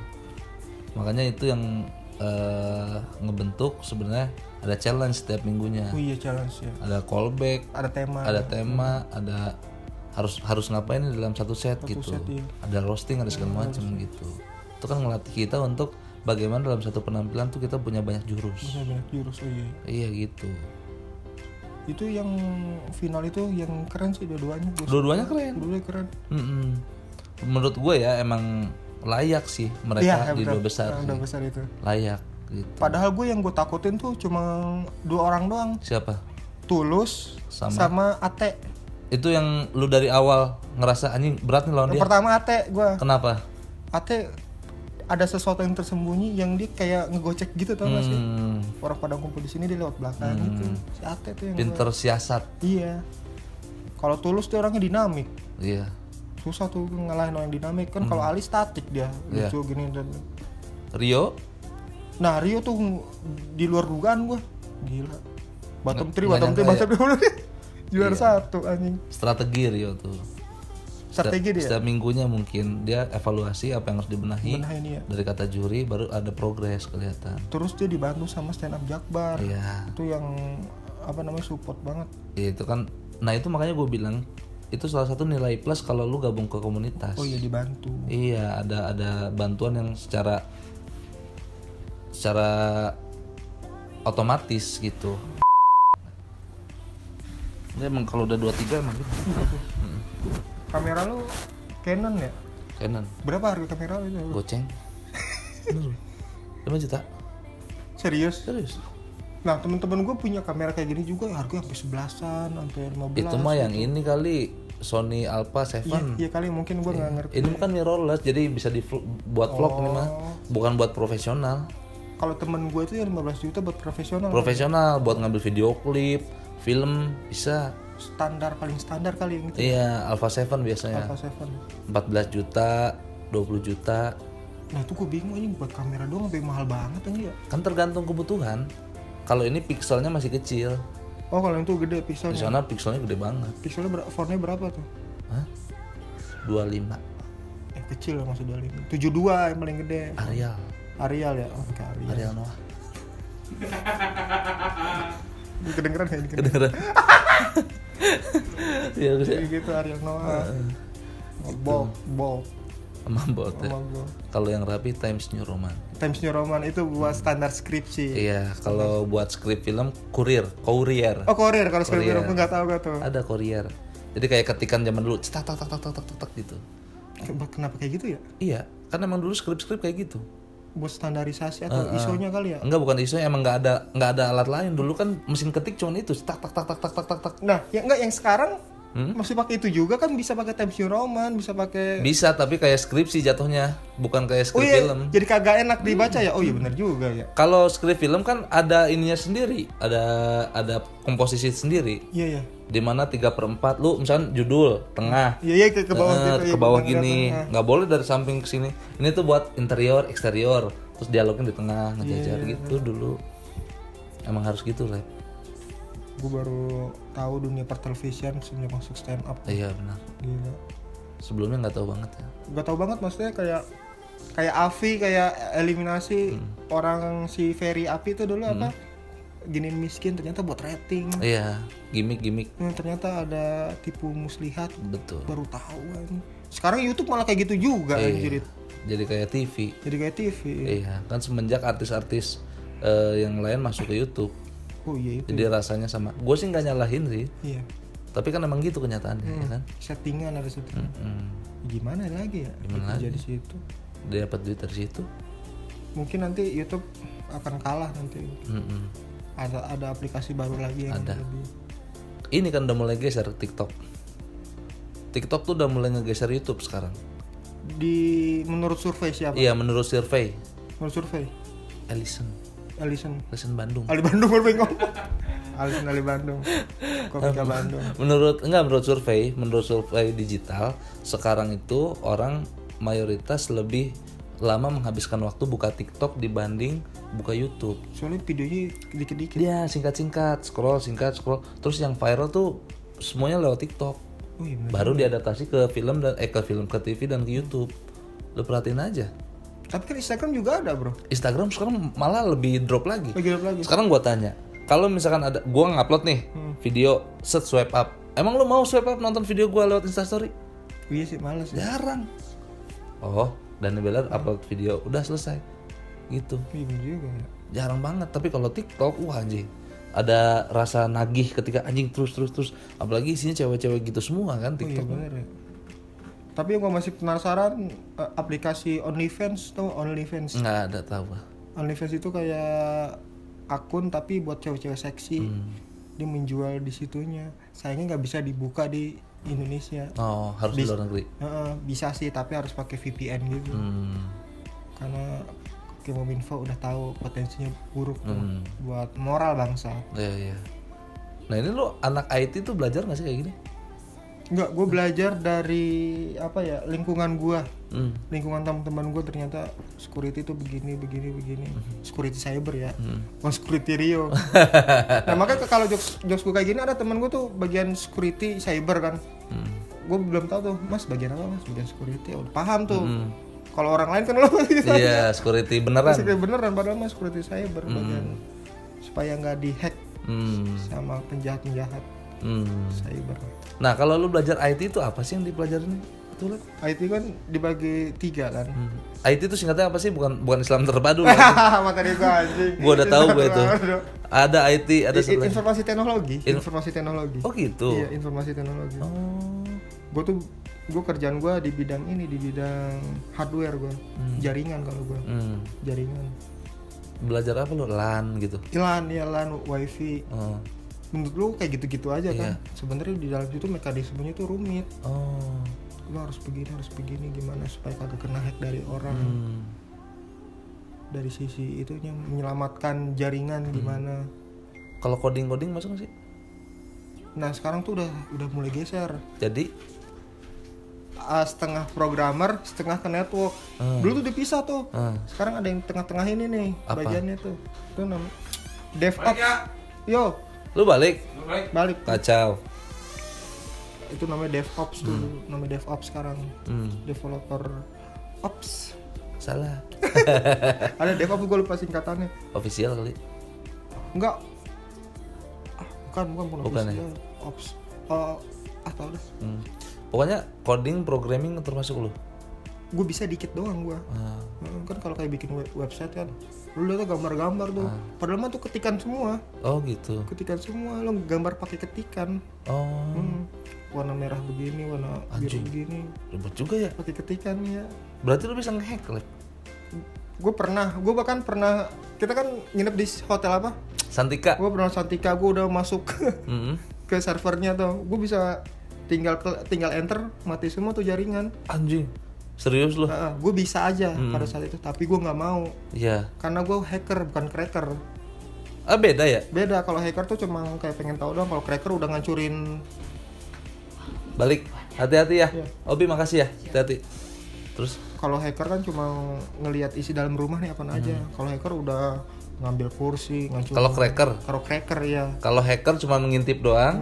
[SPEAKER 1] Makanya itu yang ngebentuk sebenarnya ada challenge setiap minggunya.
[SPEAKER 3] Oh iya challenge ya.
[SPEAKER 1] Ada callback,
[SPEAKER 3] ada tema,
[SPEAKER 1] ada harus ngapain di dalam satu set gitu.
[SPEAKER 3] Iya.
[SPEAKER 1] Ada roasting, ada segala macam gitu. Itu kan ngelatih kita untuk bagaimana dalam satu penampilan tuh kita punya banyak jurus.
[SPEAKER 3] Oh iya.
[SPEAKER 1] Iya gitu.
[SPEAKER 3] Itu yang final itu yang keren sih dua-duanya.
[SPEAKER 1] Dua-duanya keren. Menurut gue ya emang layak sih mereka di dua besar
[SPEAKER 3] itu.
[SPEAKER 1] Layak gitu.
[SPEAKER 3] Padahal gue yang gue takutin tuh cuma 2 orang doang.
[SPEAKER 1] Siapa?
[SPEAKER 3] Tulus sama Ate.
[SPEAKER 1] Itu yang lu dari awal ngerasa anjing berat nih lawan dia.
[SPEAKER 3] Pertama Ate gue.
[SPEAKER 1] Kenapa?
[SPEAKER 3] Ate ada sesuatu yang tersembunyi yang dia kayak ngegocek gitu tau gak sih? Orang pada kumpul di sini dia lewat belakang gitu. Si Ate tuh yang
[SPEAKER 1] pinter siasat.
[SPEAKER 3] Iya. Kalau Tulus tuh orangnya dinamik.
[SPEAKER 1] Iya.
[SPEAKER 3] Susah tuh ngalahin orang dinamik kan. Kalau Ali statik dia lucu gini dan
[SPEAKER 1] Rio.
[SPEAKER 3] Nah Rio tuh di luar dugaan gue. Gila. Bottom 3 juara 1 anjing.
[SPEAKER 1] Strategi Rio tuh.
[SPEAKER 3] Strategi dia.
[SPEAKER 1] Setiap minggunya mungkin dia evaluasi apa yang harus dibenahi.
[SPEAKER 3] Ya.
[SPEAKER 1] Dari kata juri baru ada progres kelihatan.
[SPEAKER 3] Terus dia dibantu sama stand up Jakbar.
[SPEAKER 1] Iya.
[SPEAKER 3] Itu yang support banget.
[SPEAKER 1] Itu kan. Nah itu makanya gue bilang itu salah satu nilai plus kalau lu gabung ke komunitas.
[SPEAKER 3] Oh iya dibantu.
[SPEAKER 1] Iya, ada bantuan yang secara otomatis gitu. Ini emang kalau udah 23 emang gitu.
[SPEAKER 3] Kamera lu Canon ya?
[SPEAKER 1] Canon.
[SPEAKER 3] Berapa harga kamera lu itu?
[SPEAKER 1] Goceng. 5 juta.
[SPEAKER 3] Serius? Nah temen-temen gue punya kamera kayak gini juga harganya sampai 11-an, sampai 15.
[SPEAKER 1] Itu mah yang ini kali Sony Alpha 7.
[SPEAKER 3] Iya kali mungkin gue nggak ngerti.
[SPEAKER 1] Ini kan mirrorless jadi bisa buat vlog ini mah, bukan buat profesional.
[SPEAKER 3] Kalau temen gue itu yang 15 juta buat profesional.
[SPEAKER 1] Profesional buat ngambil video klip, film bisa.
[SPEAKER 3] Paling standar kali yang itu.
[SPEAKER 1] Iya, Alpha 7 biasanya.
[SPEAKER 3] Alpha 7.
[SPEAKER 1] 14 juta, 20 juta.
[SPEAKER 3] Nah itu gue bingung ini buat kamera doang lebih mahal banget aja ya.
[SPEAKER 1] Kan tergantung kebutuhan. Kalau ini pixelnya masih kecil.
[SPEAKER 3] Oh kalau itu gede pixelnya.
[SPEAKER 1] Di sana pixelnya gede banget.
[SPEAKER 3] Pixelnya fontnya berapa tuh?
[SPEAKER 1] Hah? 25.
[SPEAKER 3] Kecil lah maksud 25. 72 yang paling gede.
[SPEAKER 1] Arial
[SPEAKER 3] ya. Oke, Arial.
[SPEAKER 1] Arial Noah.
[SPEAKER 3] Kedengeran ya?
[SPEAKER 1] Kedengeran. Iya bisa.
[SPEAKER 3] Kayak gitu Ariel Noah. Bob.
[SPEAKER 1] Sama bot ya.
[SPEAKER 3] Sama gua.
[SPEAKER 1] Kalau yang rapi Times New Roman.
[SPEAKER 3] Times New Roman itu buat standar skripsi.
[SPEAKER 1] Iya, kalau buat skrip film Courier.
[SPEAKER 3] Oh, Courier kalau skripsi
[SPEAKER 1] Courier.
[SPEAKER 3] aku nggak tahu gak tuh.
[SPEAKER 1] Ada Courier. Jadi kayak ketikan zaman dulu, tak tak tak tak tak tak tak gitu.
[SPEAKER 3] Kenapa kayak gitu ya?
[SPEAKER 1] Iya, kan emang dulu skrip-skrip kayak gitu.
[SPEAKER 3] Buat standarisasi atau ISO-nya kali ya?
[SPEAKER 1] Enggak, bukan ISO, emang nggak ada alat lain. Dulu kan mesin ketik cuma itu, tak tak tak tak tak tak tak tak.
[SPEAKER 3] Nah, yang sekarang masih pakai itu juga kan, bisa pakai Times New Roman, bisa pakai.
[SPEAKER 1] Bisa, tapi kayak skripsi jatuhnya, bukan kayak
[SPEAKER 3] Oh
[SPEAKER 1] skrip
[SPEAKER 3] iya,
[SPEAKER 1] film.
[SPEAKER 3] jadi kagak enak dibaca ya. Oh iya benar juga ya.
[SPEAKER 1] Kalau skrip film kan ada ininya sendiri, ada komposisi sendiri.
[SPEAKER 3] Iya ya.
[SPEAKER 1] Dimana 3/4 lu misalnya judul tengah,
[SPEAKER 3] Iya ke bawah gitu.
[SPEAKER 1] ke bawah gini, nggak boleh dari samping ke sini. Ini tuh buat interior, eksterior, terus dialognya di tengah, ngejajar gitu dulu. Emang harus gitu lah.
[SPEAKER 3] Gue baru tahu dunia pertelevisian semenjak masuk stand up.
[SPEAKER 1] Iya benar.
[SPEAKER 3] Gila.
[SPEAKER 1] Sebelumnya nggak tahu banget ya.
[SPEAKER 3] Gak tahu banget, maksudnya kayak Avi, kayak eliminasi orang si Ferry Api itu dulu apa? Giniin miskin, ternyata buat rating.
[SPEAKER 1] Iya, gimmick.
[SPEAKER 3] Ternyata ada tipu muslihat.
[SPEAKER 1] Betul.
[SPEAKER 3] Baru tahu kan. Sekarang YouTube malah kayak gitu juga
[SPEAKER 1] Iya. Jadi kayak TV.
[SPEAKER 3] Jadi kayak TV.
[SPEAKER 1] Iya, kan semenjak artis-artis yang lain masuk ke YouTube.
[SPEAKER 3] Oh iya itu.
[SPEAKER 1] Jadi rasanya sama. Gue sih nggak nyalahin sih.
[SPEAKER 3] Iya.
[SPEAKER 1] Tapi kan emang gitu kenyataannya, ya kan?
[SPEAKER 3] Settingan ada settingan. Gimana lagi ya?
[SPEAKER 1] Gimana lagi?
[SPEAKER 3] Jadi situ.
[SPEAKER 1] Dia dapat duit dari situ.
[SPEAKER 3] Mungkin nanti YouTube akan kalah nanti. Ada aplikasi baru lagi yang
[SPEAKER 1] Ada.
[SPEAKER 3] lebih.
[SPEAKER 1] Ini kan udah mulai geser TikTok. TikTok tuh udah mulai ngegeser YouTube sekarang.
[SPEAKER 3] Menurut survei siapa?
[SPEAKER 1] Iya, menurut survei.
[SPEAKER 3] Menurut survei
[SPEAKER 1] Ellison Bandung.
[SPEAKER 3] Ali Bandung baru bengong. Ali Bandung. Komika Bandung.
[SPEAKER 1] Menurut survei digital sekarang itu orang mayoritas lebih lama menghabiskan waktu buka TikTok dibanding buka YouTube.
[SPEAKER 3] Soalnya videonya dikit-dikit.
[SPEAKER 1] Dia singkat-singkat, scroll. Terus yang viral tuh semuanya lewat TikTok.
[SPEAKER 3] Oh iya bener.
[SPEAKER 1] Baru diadaptasi ke film ke TV dan ke YouTube. Lu perhatiin aja.
[SPEAKER 3] Tapi kan Instagram juga ada, bro.
[SPEAKER 1] Instagram sekarang malah lebih drop lagi.
[SPEAKER 3] Lagi.
[SPEAKER 1] Sekarang gua tanya, kalau misalkan ada gua ngupload nih video swipe up. Emang lu mau swipe up nonton video gua lewat Instastory?
[SPEAKER 3] Iya sih, males ya.
[SPEAKER 1] Jarang. Oh, Dani Beller upload video udah selesai. Gitu.
[SPEAKER 3] Iya bener juga ya.
[SPEAKER 1] Jarang banget. Tapi kalau TikTok, wah anjing. Ada rasa nagih ketika anjing terus. Apalagi isinya cewek-cewek gitu semua kan
[SPEAKER 3] Oh iya
[SPEAKER 1] TikTok.
[SPEAKER 3] bener ya. Tapi yang gue masih penasaran, aplikasi OnlyFans tuh, OnlyFans.
[SPEAKER 1] Nggak ada tahu.
[SPEAKER 3] OnlyFans itu kayak akun tapi buat cewek-cewek seksi. Dia menjual di situnya. Sayangnya nggak bisa dibuka di Indonesia.
[SPEAKER 1] Oh, harus di luar negeri.
[SPEAKER 3] Bisa sih, tapi harus pakai VPN gitu. Karena Kemenkominfo udah tahu potensinya buruk tuh buat moral bangsa.
[SPEAKER 1] Iya. Nah ini lo anak IT tuh belajar nggak sih kayak gini?
[SPEAKER 3] Enggak, gue belajar dari lingkungan gue, lingkungan teman-teman gue, ternyata security itu begini. Security cyber ya, bukan security Rio. Nah makanya kalau jokes gue kayak gini, ada teman gue tuh bagian security cyber kan. Gue belum tahu tuh, mas bagian apa mas? Bagian security, udah paham tuh. Kalau orang lain kan lo gitu.
[SPEAKER 1] Iya, security beneran.
[SPEAKER 3] Security beneran, padahal mas security cyber bagian supaya nggak dihack sama penjahat cyber.
[SPEAKER 1] Nah kalau lu belajar IT itu apa sih yang dipelajarin? Betul kan?
[SPEAKER 3] IT kan dibagi 3 kan.
[SPEAKER 1] IT itu singkatnya apa sih? Bukan Islam terpadu.
[SPEAKER 3] Materi gua anjing.
[SPEAKER 1] Gua udah tahu gua itu. Ada IT, ada sebelah.
[SPEAKER 3] Informasi teknologi. Informasi teknologi.
[SPEAKER 1] Oh gitu.
[SPEAKER 3] Iya, informasi teknologi. Gue kerjaan gue di bidang ini, di bidang hardware gue, jaringan kalau gue, jaringan.
[SPEAKER 1] Belajar apa lo? LAN gitu?
[SPEAKER 3] LAN, wifi. Menurut lu kayak gitu-gitu aja kan? Sebenarnya di dalam itu mekanismenya tuh rumit. Lu harus begini, gimana supaya kagak kena hack dari orang. Dari sisi itunya menyelamatkan jaringan gimana?
[SPEAKER 1] Kalau coding masuk nggak sih?
[SPEAKER 3] Nah sekarang tuh udah mulai geser.
[SPEAKER 1] Jadi
[SPEAKER 3] setengah programmer, setengah ke network. Dulu tuh dipisah tuh. Sekarang ada yang tengah-tengah ini nih.
[SPEAKER 1] Apa?
[SPEAKER 3] Bagiannya tuh. Itu namanya DevOps. Yo,
[SPEAKER 1] lu balik? Kacau.
[SPEAKER 3] Itu namanya DevOps tuh. Namanya DevOps sekarang. Developer Ops.
[SPEAKER 1] Salah.
[SPEAKER 3] Ada DevOps, gue lupa singkatannya.
[SPEAKER 1] Official kali.
[SPEAKER 3] Enggak. Bukan
[SPEAKER 1] Bukan ya?
[SPEAKER 3] Ops. Tahu dah.
[SPEAKER 1] Pokoknya coding, programming termasuk lu.
[SPEAKER 3] Gue bisa dikit doang gue. Kan kalau kayak bikin website kan, lu lihat tuh gambar-gambar tuh. Padahal mah tuh ketikan semua.
[SPEAKER 1] Oh gitu.
[SPEAKER 3] Ketikan semua, lo gambar pakai ketikan. Warna merah begini, warna biru begini.
[SPEAKER 1] Ribet juga ya.
[SPEAKER 3] Pakai ketikan ya.
[SPEAKER 1] Berarti lu bisa nge-hack, Lep?
[SPEAKER 3] Gue bahkan pernah, kita kan nginep di hotel apa?
[SPEAKER 1] Santika.
[SPEAKER 3] Gue pernah Santika, gue udah masuk ke servernya tuh. Gue bisa tinggal enter, mati semua tuh jaringan.
[SPEAKER 1] Anjing. Serius lu?
[SPEAKER 3] Gue bisa aja pada saat itu, tapi gue nggak mau.
[SPEAKER 1] Iya.
[SPEAKER 3] Karena gue hacker bukan cracker.
[SPEAKER 1] Beda ya?
[SPEAKER 3] Beda, kalau hacker tuh cuma kayak pengen tahu doang. Kalau cracker udah ngancurin.
[SPEAKER 1] Balik. Hati-hati ya. Obi makasih ya. Hati-hati. Terus?
[SPEAKER 3] Kalau hacker kan cuma ngelihat isi dalam rumah nih apa aja. Kalau hacker udah ngambil kursi, ngancurin.
[SPEAKER 1] Kalau cracker?
[SPEAKER 3] Kalau cracker ya.
[SPEAKER 1] Kalau hacker cuma mengintip doang.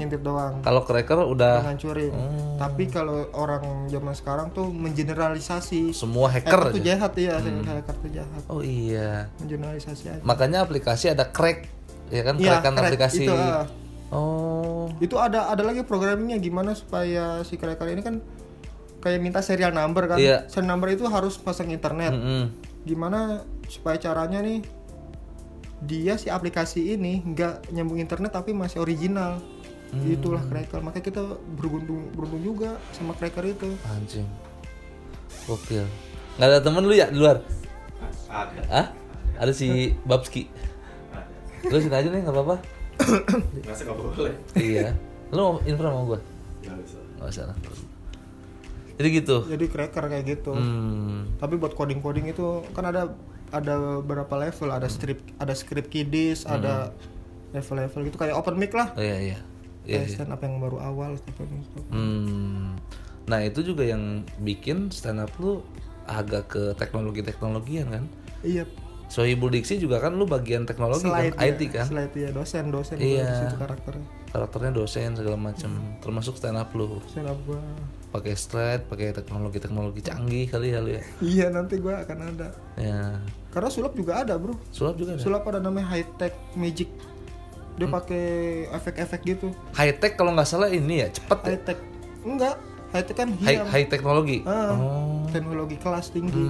[SPEAKER 3] Kalau
[SPEAKER 1] cracker udah
[SPEAKER 3] ngancurin. Tapi kalau orang zaman sekarang tuh mengeneralisasi.
[SPEAKER 1] Semua hacker
[SPEAKER 3] tuh jahat ya, hacker tuh jahat.
[SPEAKER 1] Oh iya.
[SPEAKER 3] Mengeneralisasi aja.
[SPEAKER 1] Makanya aplikasi ada crack, ya kan? Crackan aplikasi. Itu ada lagi programmingnya gimana supaya si cracker ini kan kayak minta serial number kan. Serial number itu harus pasang internet. Gimana supaya caranya nih dia si aplikasi ini nggak nyambung internet tapi masih original. Itulah cracker. Makanya kita beruntung juga sama cracker itu. Anjing. Gokil. Nggak ada temen lu ya di luar?
[SPEAKER 2] Ada.
[SPEAKER 1] Ada si Babski. Lu sini aja nih, nggak apa-apa.
[SPEAKER 2] Masa nggak boleh?
[SPEAKER 1] Iya. Lu mau info sama gue? Nggak usah. Jadi gitu.
[SPEAKER 3] Jadi cracker kayak gitu. Tapi buat coding itu kan ada berapa level, ada script kiddies, ada level-level gitu kayak open mic lah.
[SPEAKER 1] Iya.
[SPEAKER 3] Stand up yang baru awal
[SPEAKER 1] Nah itu juga yang bikin stand up lu agak ke teknologian kan?
[SPEAKER 3] Iya.
[SPEAKER 1] Sohibul Diksi juga kan lu bagian teknologi kan, IT kan?
[SPEAKER 3] Slide ya, dosen
[SPEAKER 1] iya.
[SPEAKER 3] Di situ
[SPEAKER 1] karakternya dosen segala macam, termasuk stand up lu.
[SPEAKER 3] Stand up gua
[SPEAKER 1] pakai slide, pakai teknologi canggih kali ya lu ya.
[SPEAKER 3] Iya, nanti gua akan ada.
[SPEAKER 1] Ya.
[SPEAKER 3] Karena sulap juga ada, Bro.
[SPEAKER 1] Sulap juga ada.
[SPEAKER 3] Sulap ada namanya high tech magic. Dia pakai efek-efek gitu.
[SPEAKER 1] High tech kalau nggak salah ini ya, cepet
[SPEAKER 3] high tech. Enggak, high tech kan
[SPEAKER 1] high teknologi.
[SPEAKER 3] Teknologi kelas tinggi.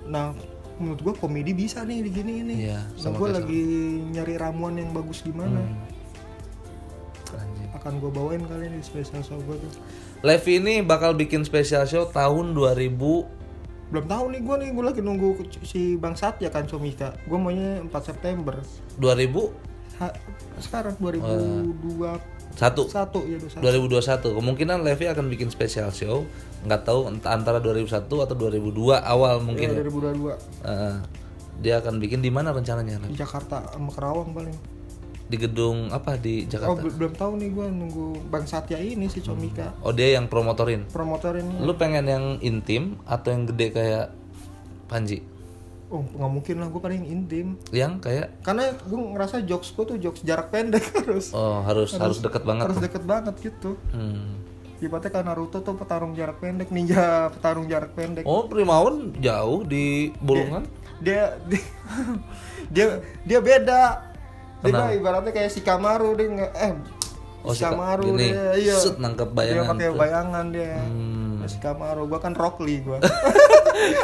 [SPEAKER 3] Nah, menurut gua komedi bisa nih di gini ini.
[SPEAKER 1] Iya,
[SPEAKER 3] nah, gua lagi nyari ramuan yang bagus gimana. Akan gua bawain kali ini special show gua tuh.
[SPEAKER 1] Levi ini bakal bikin special show tahun 2000.
[SPEAKER 3] Belum tahu nih gua lagi nunggu si Bang Satya kan Comika. Gua maunya 4 September.
[SPEAKER 1] 2000?
[SPEAKER 3] Sekarang 2021 ya
[SPEAKER 1] 2021. Kemungkinan Levi akan bikin special show, nggak tahu antara 2001 atau 2002 awal mungkin.
[SPEAKER 3] Ya, 2022.
[SPEAKER 1] Dia akan bikin di mana rencananya?
[SPEAKER 3] Di Jakarta sama Kerawang paling.
[SPEAKER 1] Di gedung apa di Jakarta?
[SPEAKER 3] Belum tahu nih gua nunggu Bang Satya ini si Comika.
[SPEAKER 1] Oh, dia yang promotorin.
[SPEAKER 3] Promotorin.
[SPEAKER 1] Lu pengen yang intim atau yang gede kayak Panji?
[SPEAKER 3] Oh, nggak mungkin lah, gue paling intim.
[SPEAKER 1] Yang kayak?
[SPEAKER 3] Karena gue ngerasa jokes gue tuh jokes jarak pendek harus.
[SPEAKER 1] Oh, harus deket banget.
[SPEAKER 3] Harus deket banget gitu. Ibaratnya kayak Naruto tuh petarung jarak pendek, ninja petarung jarak pendek.
[SPEAKER 1] Oh, Primawan jauh di Bolongan?
[SPEAKER 3] Dia beda. Dia ibaratnya kayak Shikamaru dia Shikamaru
[SPEAKER 1] gini,
[SPEAKER 3] dia. Iya.
[SPEAKER 1] Set nangkep bayangan.
[SPEAKER 3] Dia pakai bayangan dia. Shikamaru, gua kan Rock Lee gua.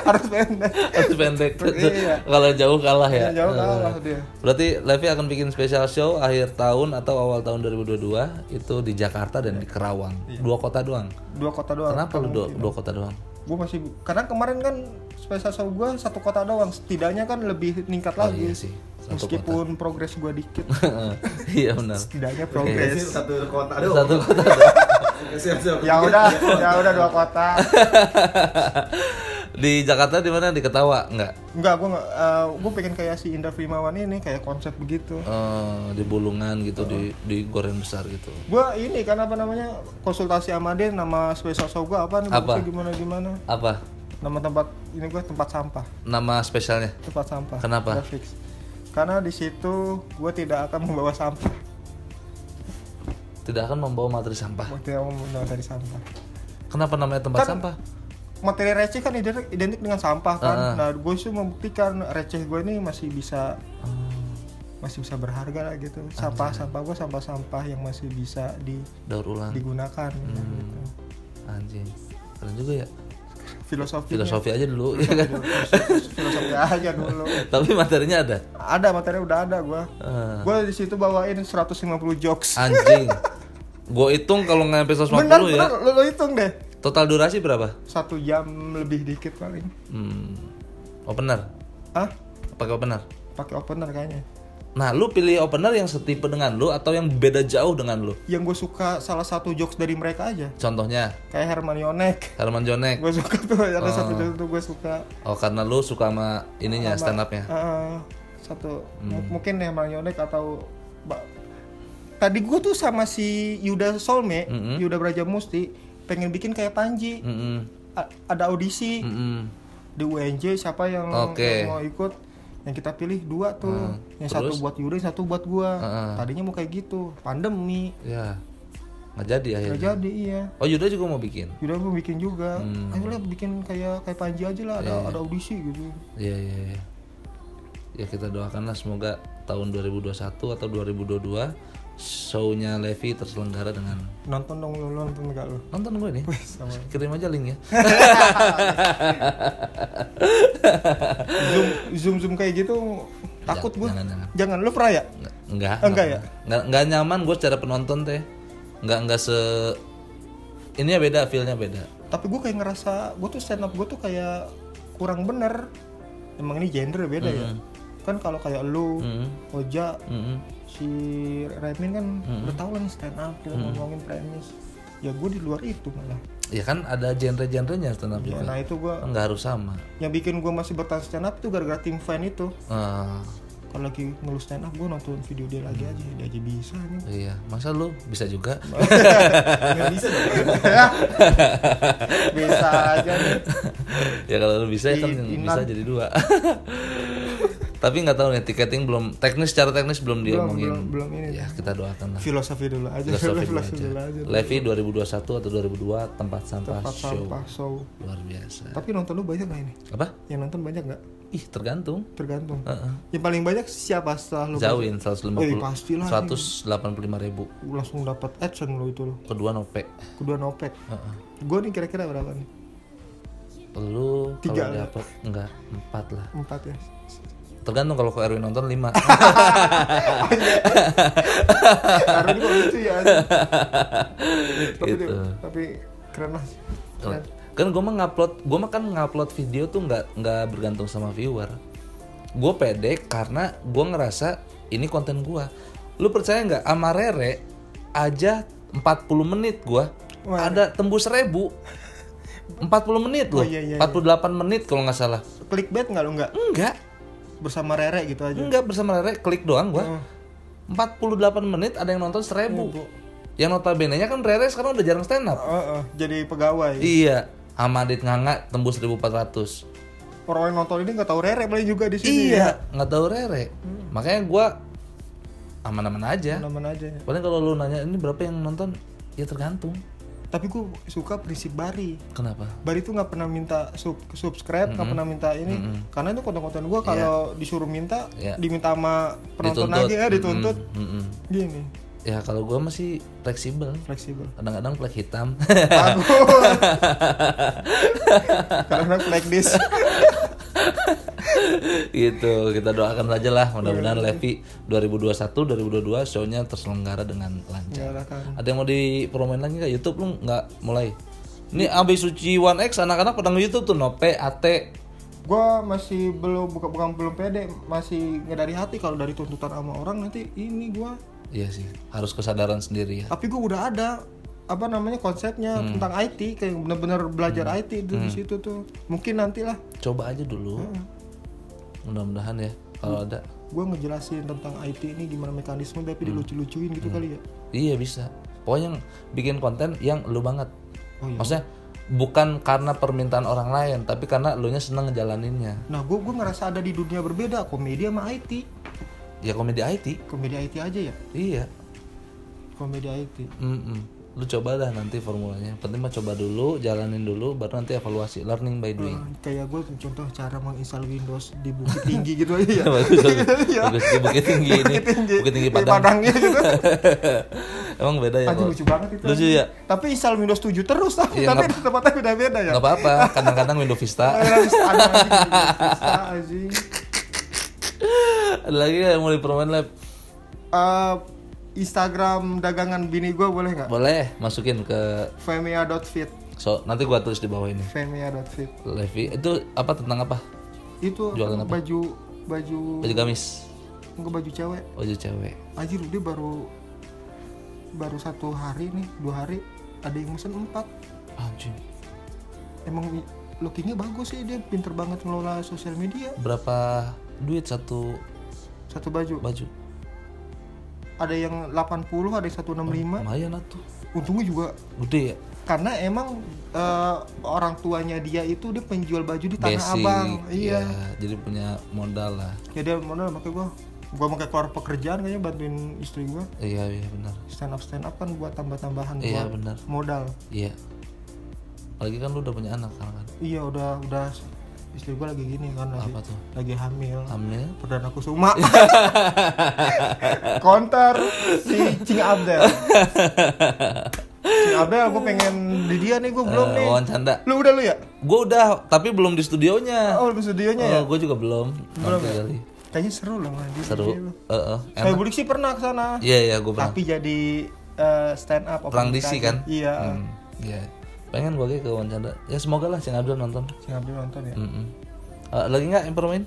[SPEAKER 3] Harus pendek.
[SPEAKER 1] Iya. Kalau jauh kalah ya.
[SPEAKER 3] Jauh kalah dia.
[SPEAKER 1] Berarti Levi akan bikin special show akhir tahun atau awal tahun 2022 itu di Jakarta dan di Kerawang.
[SPEAKER 3] Iya.
[SPEAKER 1] 2 kota doang. Kenapa lu 2 kota doang?
[SPEAKER 3] Gue masih karena kemarin kan special show gue 1 kota doang, setidaknya kan lebih meningkat lagi.
[SPEAKER 1] Iya sih.
[SPEAKER 3] Meskipun progres gue dikit.
[SPEAKER 1] Iya benar.
[SPEAKER 3] Setidaknya progres.
[SPEAKER 2] 1 kota doang.
[SPEAKER 1] 1 kota doang.
[SPEAKER 3] Ya udah 2 kota.
[SPEAKER 1] Di Jakarta di mana? Di Ketawa enggak?
[SPEAKER 3] Enggak, gue pengen kayak si Indra Primawan ini, kayak konsep begitu.
[SPEAKER 1] Di Bulungan gitu, di Goreng Besar gitu.
[SPEAKER 3] Gue ini kan apa namanya, konsultasi sama dia, nama special show gue apa nih?
[SPEAKER 1] Apa?
[SPEAKER 3] Gimana?
[SPEAKER 1] Apa?
[SPEAKER 3] Nama tempat ini gue tempat sampah.
[SPEAKER 1] Nama spesialnya?
[SPEAKER 3] Tempat sampah.
[SPEAKER 1] Kenapa?
[SPEAKER 3] Udah fix. Karena di situ gue tidak akan membawa sampah.
[SPEAKER 1] Tidak akan membawa materi sampah.
[SPEAKER 3] Tidak membawa materi sampah.
[SPEAKER 1] Kenapa namanya tempat sampah?
[SPEAKER 3] Materi receh kan identik dengan sampah kan. Nah, gue sih membuktikan receh gue ini masih bisa masih bisa berharga lah gitu. Sampah gue sampah yang masih bisa
[SPEAKER 1] daur ulang
[SPEAKER 3] digunakan gitu.
[SPEAKER 1] Anjing keren juga ya.
[SPEAKER 3] Filosofi
[SPEAKER 1] aja dulu ya kan.
[SPEAKER 3] Filosofi aja dulu.
[SPEAKER 1] Tapi materinya ada
[SPEAKER 3] Materi udah ada gue. Gue di situ bawain 150 jokes.
[SPEAKER 1] anjing. Gue hitung kalau nggak sampai 150
[SPEAKER 3] bener,
[SPEAKER 1] ya.
[SPEAKER 3] Lo hitung deh.
[SPEAKER 1] Total durasi berapa?
[SPEAKER 3] 1 jam lebih dikit paling.
[SPEAKER 1] Opener?
[SPEAKER 3] Hah?
[SPEAKER 1] Pakai opener?
[SPEAKER 3] Pakai opener kayaknya.
[SPEAKER 1] Nah, lu pilih opener yang setipe dengan lu atau yang beda jauh dengan lu?
[SPEAKER 3] Yang gue suka salah satu jokes dari mereka aja.
[SPEAKER 1] Contohnya?
[SPEAKER 3] Kayak Herman Jonek. Gue suka tuh, ada satu jokes tuh gue suka.
[SPEAKER 1] Oh, karena lu suka sama ininya, stand up-nya?
[SPEAKER 3] Satu. Mungkin Herman Jonek atau... Tadi gue tuh sama si Yuda Solme, Yuda Brajamusti, pengen bikin kayak Panji. Ada audisi. Di UNJ siapa yang mau ikut? Yang kita pilih 2 tuh, yang
[SPEAKER 1] terus?
[SPEAKER 3] 1 buat Yuda, yang 1 buat gua. Tadinya mau kayak gitu, pandemi.
[SPEAKER 1] Ya, nggak jadi akhirnya.
[SPEAKER 3] Nggak jadi, iya.
[SPEAKER 1] Oh, Yuda juga mau bikin?
[SPEAKER 3] Yuda mau bikin juga. Ayolah bikin kayak Panji aja lah, ada audisi gitu.
[SPEAKER 1] Iya. Ya kita doakanlah semoga tahun 2021 atau 2022 show-nya Levi terselenggara dengan
[SPEAKER 3] nonton enggak lu?
[SPEAKER 1] Nonton gue nih. Kirim aja link ya.
[SPEAKER 3] zoom kayak gitu takut gue. Jangan lu pernah ya?
[SPEAKER 1] Enggak ya? Enggak nyaman gue secara penonton teh. Enggak ininya beda, feel-nya beda.
[SPEAKER 3] Tapi gue kayak ngerasa gue tuh stand up gue tuh kayak kurang bener. Emang ini genre beda ya. Kan kalau kayak lu, Oja, si Remin kan udah tau lah nih stand up, kita ngomongin premis. Ya gue di luar itu malah.
[SPEAKER 1] Ya kan ada genre-genrenya stand up juga.
[SPEAKER 3] Nah itu gue
[SPEAKER 1] nggak harus sama.
[SPEAKER 3] Yang bikin gue masih bertahan stand up tuh gara-gara tim fan itu. Kalau lagi ngeluh stand up gue nonton video dia lagi aja, dia aja bisa nih.
[SPEAKER 1] Iya, masa lu bisa juga?
[SPEAKER 3] Nggak bisa juga. Bisa aja nih.
[SPEAKER 1] Ya kalau lu bisa kan bisa jadi 2. Tapi nggak tahu nih tiketing belum secara teknis belum dia omongin.
[SPEAKER 3] Belum ini.
[SPEAKER 1] Ya kita doakan lah.
[SPEAKER 3] Filosofi dulu aja.
[SPEAKER 1] Levi 2021 atau 2002 tempat sampah
[SPEAKER 3] show.
[SPEAKER 1] Luar biasa.
[SPEAKER 3] Tapi nonton lu banyak nggak ini?
[SPEAKER 1] Apa?
[SPEAKER 3] Yang nonton banyak nggak?
[SPEAKER 1] Ih tergantung.
[SPEAKER 3] Yang paling banyak siapa setelah lu?
[SPEAKER 1] Zawin 150.
[SPEAKER 3] Pastilah.
[SPEAKER 1] 185.000.
[SPEAKER 3] Langsung dapat AdSense lo itu.
[SPEAKER 1] Kedua Nopek.
[SPEAKER 3] Gue nih kira-kira berapa nih?
[SPEAKER 1] Lu
[SPEAKER 3] 3
[SPEAKER 1] kalau dapat enggak 4 lah.
[SPEAKER 3] 4 ya.
[SPEAKER 1] Tergantung kalau ke Erwin nonton 5.
[SPEAKER 3] Karena ini kok lucu ya. Tapi keren lah.
[SPEAKER 1] Kan gue mah kan ngupload video tuh nggak bergantung sama viewer. Gue pede karena gue ngerasa ini konten gue. Lu percaya nggak? Sama Rere aja 40 menit gue ada tembus 1.000. 40 menit loh. 48 menit kalau nggak salah.
[SPEAKER 3] Clickbait nggak lu nggak?
[SPEAKER 1] Enggak.
[SPEAKER 3] Bersama Rere gitu aja.
[SPEAKER 1] Enggak, bersama Rere klik doang gua. 48 menit ada yang nonton 1.000. Yang notabene-nya kan Rere sekarang udah jarang stand up.
[SPEAKER 3] Jadi pegawai.
[SPEAKER 1] Iya, sama Adit Nganga tembus 1.400.
[SPEAKER 3] Orang yang nonton ini nggak tahu Rere paling juga di sini.
[SPEAKER 1] Iya, nggak tahu Rere. Makanya gua aman-aman aja. Paling kalau lu nanya ini berapa yang nonton, ya tergantung.
[SPEAKER 3] Tapi gue suka prinsip Bari.
[SPEAKER 1] Kenapa?
[SPEAKER 3] Bari tuh nggak pernah minta subscribe, nggak pernah minta ini. Karena itu konten-konten gue kalau disuruh minta, diminta sama penonton lagi ya dituntut. Gini.
[SPEAKER 1] Ya kalau gue masih fleksibel. Kadang-kadang flag hitam.
[SPEAKER 3] Kadang-kadang flag disk.
[SPEAKER 1] Gitu, kita doakan saja lah mudah-mudahan Levi 2021 2022 show-nya terselenggara dengan lancar. Ada yang mau dipromoin lagi nggak? YouTube lu nggak mulai? Ini Abe Suci 1X anak-anak pada nge-YouTube tuh Nope, Ate.
[SPEAKER 3] Gua masih belum belum pede, masih nggak dari hati kalau dari tuntutan sama orang nanti ini gua.
[SPEAKER 1] Iya sih, harus kesadaran sendiri ya.
[SPEAKER 3] Tapi gua udah ada konsepnya tentang IT, kayak benar-benar belajar IT itu di situ tuh. Mungkin nantilah. Coba
[SPEAKER 1] aja dulu. Mudah-mudahan ya kalau ada.
[SPEAKER 3] Gue ngejelasin tentang IT ini gimana mekanisme tapi dilucu-lucuin gitu kali ya.
[SPEAKER 1] Iya bisa. Pokoknya bikin konten yang lu banget. Maksudnya bukan karena permintaan orang lain, tapi karena lu nya seneng ngejalaninnya.
[SPEAKER 3] Nah, gue ngerasa ada di dunia berbeda, komedi sama IT.
[SPEAKER 1] Ya komedi IT.
[SPEAKER 3] Komedi IT aja ya?
[SPEAKER 1] Iya.
[SPEAKER 3] Komedi IT.
[SPEAKER 1] Lu coba dah nanti formulanya. Penting mah coba dulu, jalanin dulu, baru nanti evaluasi. Learning by doing.
[SPEAKER 3] Kayak gue contoh cara menginstal Windows di Bukit Tinggi gitu aja ya.
[SPEAKER 1] Bagus di Bukit Tinggi ini. Bukit Tinggi Padang.
[SPEAKER 3] Padangnya gitu.
[SPEAKER 1] Emang beda ya?
[SPEAKER 3] Aduh, lucu banget itu.
[SPEAKER 1] Lucu ya?
[SPEAKER 3] Tapi install Windows 7 terus tapi
[SPEAKER 1] Iya,
[SPEAKER 3] tempatnya beda-beda ya.
[SPEAKER 1] Nggak apa-apa, kadang-kadang Windows Vista.
[SPEAKER 3] Ada anjing.
[SPEAKER 1] Ada lagi yang mau dipromoin Lab?
[SPEAKER 3] Instagram dagangan bini gue boleh nggak?
[SPEAKER 1] Boleh, masukin ke
[SPEAKER 3] Femia.fit.
[SPEAKER 1] so nanti gua tulis di bawah ini.
[SPEAKER 3] Femia.fit.
[SPEAKER 1] Levi itu apa, tentang apa?
[SPEAKER 3] Itu
[SPEAKER 1] Jualan apa?
[SPEAKER 3] baju
[SPEAKER 1] Baju gamis.
[SPEAKER 3] enggak baju cewek.
[SPEAKER 1] Baju cewek.
[SPEAKER 3] Anjir dia baru 1 hari nih, 2 hari ada yang mesen 4.
[SPEAKER 1] Anjing.
[SPEAKER 3] Emang lookingnya bagus sih, dia pinter banget ngelola sosial media.
[SPEAKER 1] Berapa duit satu
[SPEAKER 3] baju ada yang 80, ada yang 165.
[SPEAKER 1] lumayan atuh.
[SPEAKER 3] Untungnya juga
[SPEAKER 1] Gede ya?
[SPEAKER 3] karena emang orang tuanya dia itu dia penjual baju di Tanah
[SPEAKER 1] Basic,
[SPEAKER 3] Abang. Iya.
[SPEAKER 1] ya, jadi punya modal lah.
[SPEAKER 3] Ya dia modal, makanya gua mau keluar pekerjaan kayaknya bantuin istri gua.
[SPEAKER 1] Iya benar.
[SPEAKER 3] Stand up kan buat tambah-tambahan
[SPEAKER 1] Iya,
[SPEAKER 3] buat
[SPEAKER 1] benar.
[SPEAKER 3] modal.
[SPEAKER 1] Iya. Apalagi kan lu udah punya anak kan?
[SPEAKER 3] Iya udah istri gua lagi gini kan,
[SPEAKER 1] Apa tuh?
[SPEAKER 3] lagi hamil.
[SPEAKER 1] Hamil?
[SPEAKER 3] Perdana Kusuma. Counter si Cing Abdel. Cing Abdel, gue pengen di dia nih, gue belum nih.
[SPEAKER 1] Wawan Canda.
[SPEAKER 3] Lu udah lu ya?
[SPEAKER 1] Gue udah, tapi belum di studionya.
[SPEAKER 3] Oh, di studionya ya?
[SPEAKER 1] Gue juga belum.
[SPEAKER 3] Belum
[SPEAKER 1] Nanti
[SPEAKER 3] ya?
[SPEAKER 1] kali.
[SPEAKER 3] Kayaknya seru lah main di
[SPEAKER 1] Seru.
[SPEAKER 3] studio.
[SPEAKER 1] Enak.
[SPEAKER 3] Saya bulik sih pernah ke sana.
[SPEAKER 1] Iya, gue pernah.
[SPEAKER 3] Tapi jadi stand up
[SPEAKER 1] Perang
[SPEAKER 3] open
[SPEAKER 1] DC
[SPEAKER 3] mic
[SPEAKER 1] kan?
[SPEAKER 3] aja. Iya.
[SPEAKER 1] Iya. Pengen gue ke Wawan Canda. Ya semoga lah Cing Abdul nonton.
[SPEAKER 3] Cing Abdel nonton ya.
[SPEAKER 1] Lagi nggak yang permain?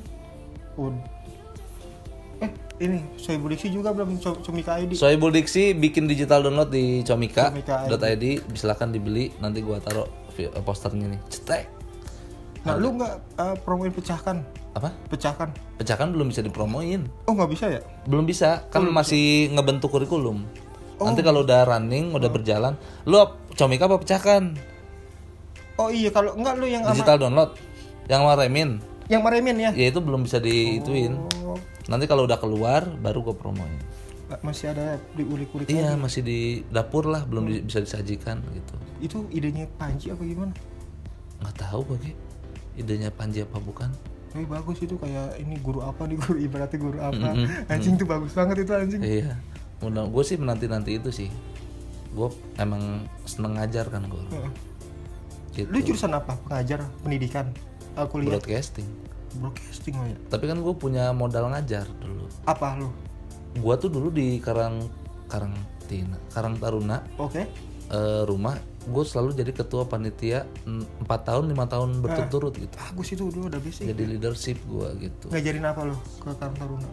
[SPEAKER 3] Ini Soebul Diksi juga belum, Comika ID.
[SPEAKER 1] Soebul Diksi bikin digital download di
[SPEAKER 3] Comika.id.
[SPEAKER 1] Silakan dibeli, nanti gua taruh posternya nih. Cetek.
[SPEAKER 3] Nah, lu nggak promoin pecahkan?
[SPEAKER 1] Apa?
[SPEAKER 3] Pecahkan.
[SPEAKER 1] Pecahkan belum bisa dipromoin.
[SPEAKER 3] Oh, nggak bisa ya?
[SPEAKER 1] Belum bisa, kan masih ngebentuk kurikulum. Nanti kalau udah running, udah berjalan, lu Comika apa pecahkan?
[SPEAKER 3] Oh iya, kalau enggak lu yang
[SPEAKER 1] Digital download. Yang maremin.
[SPEAKER 3] yang maremin ya?
[SPEAKER 1] Ya itu belum bisa diituin.
[SPEAKER 3] Oh,
[SPEAKER 1] Nanti kalau udah keluar baru gua promoin.
[SPEAKER 3] masih ada diulik-ulik
[SPEAKER 1] Iya,
[SPEAKER 3] lagi.
[SPEAKER 1] masih di dapur lah, belum bisa disajikan gitu.
[SPEAKER 3] Itu idenya Panji apa gimana?
[SPEAKER 1] Nggak tahu bagi idenya Panji apa bukan.
[SPEAKER 3] Tapi bagus itu, kayak ini guru apa nih, guru ibaratnya guru apa. Anjing tuh bagus banget itu anjing.
[SPEAKER 1] Iya, gue sih menanti itu sih. Gue emang seneng ngajar kan gue. Gitu.
[SPEAKER 3] Lu jurusan apa? Pengajar, pendidikan, kuliah?
[SPEAKER 1] Broadcasting.
[SPEAKER 3] Broadcasting aja.
[SPEAKER 1] Tapi kan gue punya modal ngajar dulu.
[SPEAKER 3] Apa lu?
[SPEAKER 1] Gue tuh dulu di Karang Taruna.
[SPEAKER 3] Oke.
[SPEAKER 1] Rumah. Gue selalu jadi ketua panitia 4 tahun 5 tahun berturut-turut gitu.
[SPEAKER 3] Bagus itu udah basic.
[SPEAKER 1] Jadi leadership gue gitu.
[SPEAKER 3] Ngajarin apa lu ke Karang Taruna?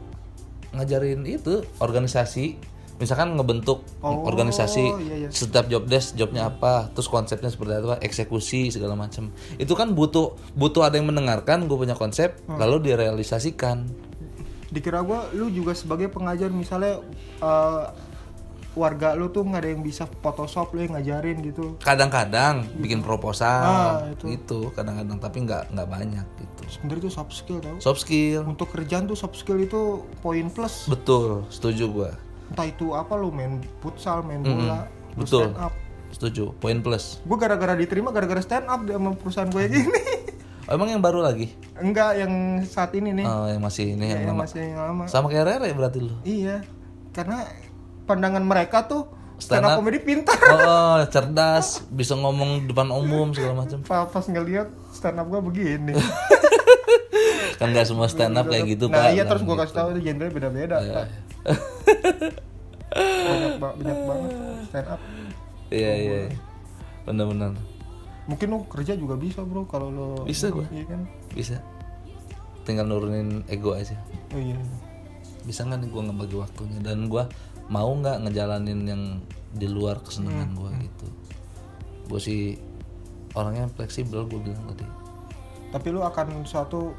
[SPEAKER 1] Ngajarin itu organisasi. Misalkan ngebentuk organisasi,
[SPEAKER 3] iya.
[SPEAKER 1] setiap job desk jobnya apa, terus konsepnya seperti apa, eksekusi segala macam. Itu kan butuh ada yang mendengarkan, gue punya konsep, lalu direalisasikan.
[SPEAKER 3] Dikira gua lu juga sebagai pengajar, misalnya warga lu tuh nggak ada yang bisa Photoshop, lu yang ngajarin gitu.
[SPEAKER 1] Kadang-kadang bikin proposal,
[SPEAKER 3] itu.
[SPEAKER 1] itu kadang-kadang, tapi nggak banyak gitu.
[SPEAKER 3] Sebenarnya itu soft skill tau.
[SPEAKER 1] Soft skill,
[SPEAKER 3] Untuk kerjaan tuh soft skill itu poin plus.
[SPEAKER 1] betul, setuju gue.
[SPEAKER 3] Entah itu apa, lu main futsal, main bola, lu
[SPEAKER 1] Betul,
[SPEAKER 3] stand up.
[SPEAKER 1] setuju, poin plus.
[SPEAKER 3] Gue gara-gara diterima gara-gara stand up sama perusahaan gue gini.
[SPEAKER 1] Oh, emang yang baru lagi?
[SPEAKER 3] Enggak, yang saat ini nih.
[SPEAKER 1] Oh, yang masih ini
[SPEAKER 3] Ya,
[SPEAKER 1] yang lama.
[SPEAKER 3] masih yang lama.
[SPEAKER 1] Sama kayak Rere berarti lu.
[SPEAKER 3] Iya. Karena pandangan mereka tuh stand
[SPEAKER 1] Stand
[SPEAKER 3] up
[SPEAKER 1] up.
[SPEAKER 3] comedy pintar.
[SPEAKER 1] Oh, cerdas, bisa ngomong depan umum segala macam.
[SPEAKER 3] Pas ngeliat stand up gue begini.
[SPEAKER 1] Kan nggak semua stand up kayak gitu,
[SPEAKER 3] Nah
[SPEAKER 1] Pak.
[SPEAKER 3] iya, terus
[SPEAKER 1] Kan
[SPEAKER 3] gue
[SPEAKER 1] gitu.
[SPEAKER 3] kasih tahu itu genre beda-beda.
[SPEAKER 1] Iya,
[SPEAKER 3] Pak. banyak banget stand up.
[SPEAKER 1] Iya. Benar-benar.
[SPEAKER 3] Mungkin lo kerja juga bisa bro, kalau lo
[SPEAKER 1] Bisa gua.
[SPEAKER 3] Iya kan?
[SPEAKER 1] Bisa. Tinggal nurunin ego aja.
[SPEAKER 3] Oh iya.
[SPEAKER 1] Bisa nggak nih gue ngebagi waktunya, dan gue mau nggak ngejalanin yang di luar kesenangan gue gitu. Gue sih orangnya fleksibel, gue bilang tadi.
[SPEAKER 3] Tapi lo akan suatu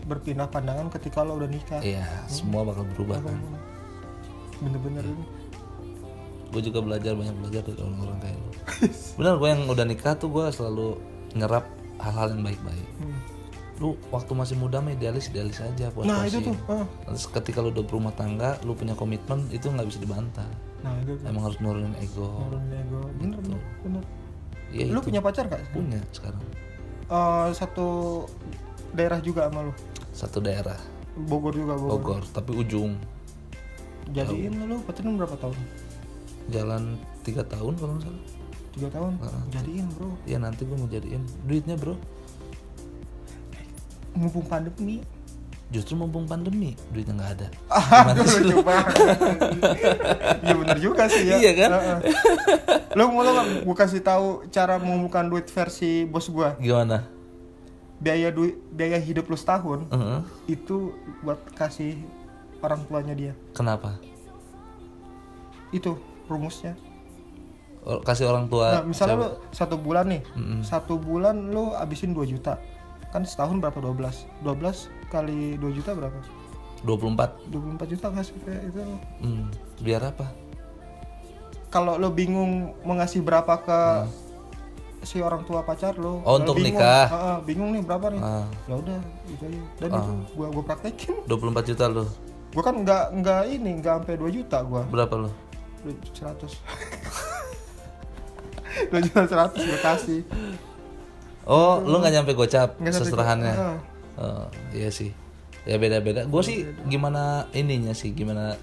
[SPEAKER 3] berpindah pandangan ketika lo udah nikah.
[SPEAKER 1] Iya, semua bakal berubah kan.
[SPEAKER 3] Bener-bener ini.
[SPEAKER 1] Gue juga belajar dari orang-orang kayak lo. Bener, gue yang udah nikah tuh gue selalu nyerap hal-hal yang baik-baik.
[SPEAKER 3] Lu
[SPEAKER 1] lu waktu masih muda mah idealis aja puas-puasin.
[SPEAKER 3] Nah itu tuh
[SPEAKER 1] Terus ketika lu udah berumah tangga, lu punya komitmen, itu nggak bisa dibantah.
[SPEAKER 3] nah itu tuh
[SPEAKER 1] Emang harus nurunin ego.
[SPEAKER 3] turun ego bener.
[SPEAKER 1] Iya
[SPEAKER 3] Lu
[SPEAKER 1] itu.
[SPEAKER 3] punya pacar gak?
[SPEAKER 1] Punya sekarang.
[SPEAKER 3] Satu daerah juga sama lu?
[SPEAKER 1] Satu daerah,
[SPEAKER 3] Bogor juga,
[SPEAKER 1] Bogor, tapi ujung.
[SPEAKER 3] Jadiin lu pacaran berapa tahun?
[SPEAKER 1] Jalan 3 tahun kalau nggak salah.
[SPEAKER 3] 3 tahun? Jadiin bro.
[SPEAKER 1] Ya nanti gue mau jadiin. Duitnya bro.
[SPEAKER 3] Mumpung pandemi.
[SPEAKER 1] Justru mumpung pandemi, duitnya nggak ada.
[SPEAKER 3] Aduh lucu banget. Iya bener juga sih ya.
[SPEAKER 1] Iya kan?
[SPEAKER 3] Lu mau gue kasih tahu cara mengumpulkan duit versi bos gua.
[SPEAKER 1] Gimana?
[SPEAKER 3] Biaya hidup lu setahun
[SPEAKER 1] Heeh.
[SPEAKER 3] itu buat kasih orang tuanya dia.
[SPEAKER 1] Kenapa?
[SPEAKER 3] Itu rumusnya.
[SPEAKER 1] Kasih orang tua.
[SPEAKER 3] Nah, misalnya lu
[SPEAKER 1] siapa?
[SPEAKER 3] 1 bulan nih.
[SPEAKER 1] Mm-mm.
[SPEAKER 3] 1 bulan lu habisin 2 juta. Kan setahun berapa? 12 kali 2 juta berapa?
[SPEAKER 1] 24.
[SPEAKER 3] 24 juta kasih itu.
[SPEAKER 1] Biar apa?
[SPEAKER 3] Kalau lo bingung mau ngasih berapa ke si orang tua pacar lo,
[SPEAKER 1] Oh, untuk
[SPEAKER 3] bingung,
[SPEAKER 1] nikah.
[SPEAKER 3] bingung nih berapa nih?
[SPEAKER 1] Ah.
[SPEAKER 3] Ya udah itu aja. Dan itu gua praktekin.
[SPEAKER 1] 24 juta lu.
[SPEAKER 3] Gua kan nggak sampai 2 juta gua.
[SPEAKER 1] Berapa lu?
[SPEAKER 3] 100. 2 juta 100 gua kasih.
[SPEAKER 1] Oh, lu nggak nyampe gocap
[SPEAKER 3] Nggak sampai
[SPEAKER 1] seserahannya.
[SPEAKER 3] gocap.
[SPEAKER 1] Oh, iya sih. Ya beda-beda. Gue sih gimana ininya sih, gimana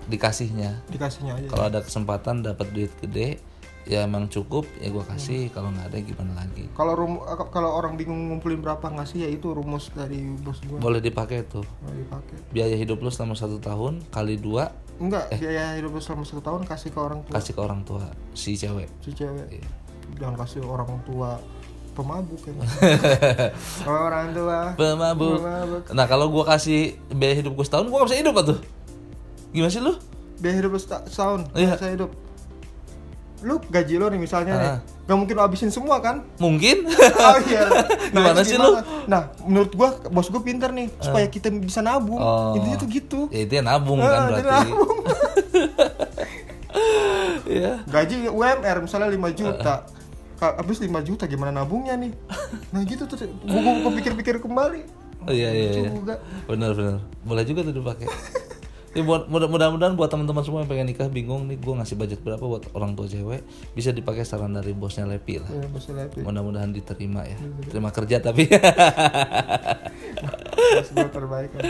[SPEAKER 1] dikasihnya.
[SPEAKER 3] Dikasihnya aja.
[SPEAKER 1] Kalau ada kesempatan dapat duit gede, ya emang cukup, ya gue kasih. Kalau nggak ada gimana lagi?
[SPEAKER 3] Kalau orang bingung ngumpulin berapa ngasih ya itu rumus dari bos gua.
[SPEAKER 1] Boleh dipakai tuh.
[SPEAKER 3] Mau dipakai.
[SPEAKER 1] Biaya hidup lu selama 1 tahun kali 2
[SPEAKER 3] Enggak, biaya hidup lu selama 1 tahun kasih ke orang tua.
[SPEAKER 1] kasih ke orang tua si cewek.
[SPEAKER 3] Si cewek.
[SPEAKER 1] Iya.
[SPEAKER 3] Jangan kasih orang tua pemabuk kan. Orang tua
[SPEAKER 1] Pemabuk.
[SPEAKER 3] pemabuk.
[SPEAKER 1] Nah kalau gue kasih biaya hidup gue setahun, gue gak bisa hidup tuh. Gimana sih lu?
[SPEAKER 3] Biaya hidup lu setahun,
[SPEAKER 1] Iya.
[SPEAKER 3] saya hidup. Lu gaji lo nih misalnya nih,
[SPEAKER 1] Ah.
[SPEAKER 3] gak mungkin lo habisin semua kan?
[SPEAKER 1] Mungkin.
[SPEAKER 3] Oh iya.
[SPEAKER 1] Gimana
[SPEAKER 3] itu
[SPEAKER 1] sih lu?
[SPEAKER 3] Nah, menurut gua bos gua pinter nih supaya kita bisa nabung.
[SPEAKER 1] Oh.
[SPEAKER 3] Intinya tuh gitu.
[SPEAKER 1] Ya itu ya nabung kan
[SPEAKER 3] Jadi
[SPEAKER 1] berarti.
[SPEAKER 3] nabung.
[SPEAKER 1] Iya.
[SPEAKER 3] Gaji UMR misalnya 5 juta. Habis 5 juta gimana nabungnya nih? Nah gitu tuh. Gua pikir-pikir kembali.
[SPEAKER 1] Oh iya.
[SPEAKER 3] Juga.
[SPEAKER 1] Benar. Boleh juga tuh dipakai. Ya buat mudah-mudahan buat teman-teman semua yang pengen nikah bingung nih gue ngasih budget berapa buat orang tua cewek, bisa dipakai saran dari bosnya Lepi lah.
[SPEAKER 3] Ya, bos Lepi.
[SPEAKER 1] Mudah-mudahan diterima ya. Terima kerja tapi.
[SPEAKER 3] Bos gua terbaik. Kan.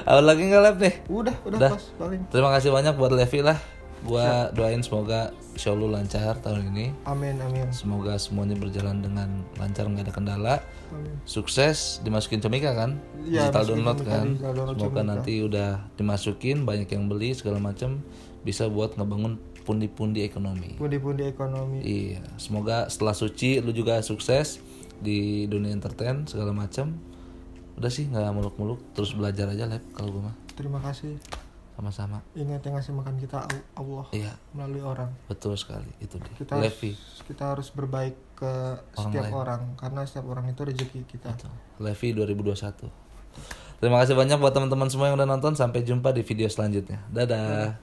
[SPEAKER 1] Ada lagi nggak Lep nih?
[SPEAKER 3] Udah
[SPEAKER 1] Udah.
[SPEAKER 3] pas paling.
[SPEAKER 1] Terima kasih banyak buat Levi lah. Gua doain semoga show lu lancar tahun ini.
[SPEAKER 3] Amin.
[SPEAKER 1] Semoga semuanya berjalan dengan lancar, nggak ada kendala.
[SPEAKER 3] Amin.
[SPEAKER 1] Sukses dimasukin Comika kan?
[SPEAKER 3] Iya,
[SPEAKER 1] Digital
[SPEAKER 3] masukin
[SPEAKER 1] download
[SPEAKER 3] Comika,
[SPEAKER 1] kan?
[SPEAKER 3] digital download
[SPEAKER 1] Semoga
[SPEAKER 3] Comika.
[SPEAKER 1] nanti udah dimasukin, banyak yang beli segala macam, bisa buat ngebangun pundi-pundi ekonomi.
[SPEAKER 3] Pundi-pundi ekonomi.
[SPEAKER 1] Iya, semoga setelah Suci lu juga sukses di dunia entertain segala macam. Udah sih nggak muluk-muluk, terus belajar aja Lep kalau gue mah.
[SPEAKER 3] Terima kasih.
[SPEAKER 1] Sama-sama.
[SPEAKER 3] Ingat yang ngasih makan kita Allah
[SPEAKER 1] Iya,
[SPEAKER 3] melalui orang.
[SPEAKER 1] betul sekali itu dia.
[SPEAKER 3] Kita
[SPEAKER 1] Levi.
[SPEAKER 3] harus berbaik ke setiap
[SPEAKER 1] lain.
[SPEAKER 3] orang karena setiap orang itu rezeki kita.
[SPEAKER 1] Levi 2021. Terima kasih banyak buat teman-teman semua yang udah nonton. Sampai jumpa di video selanjutnya. Dadah.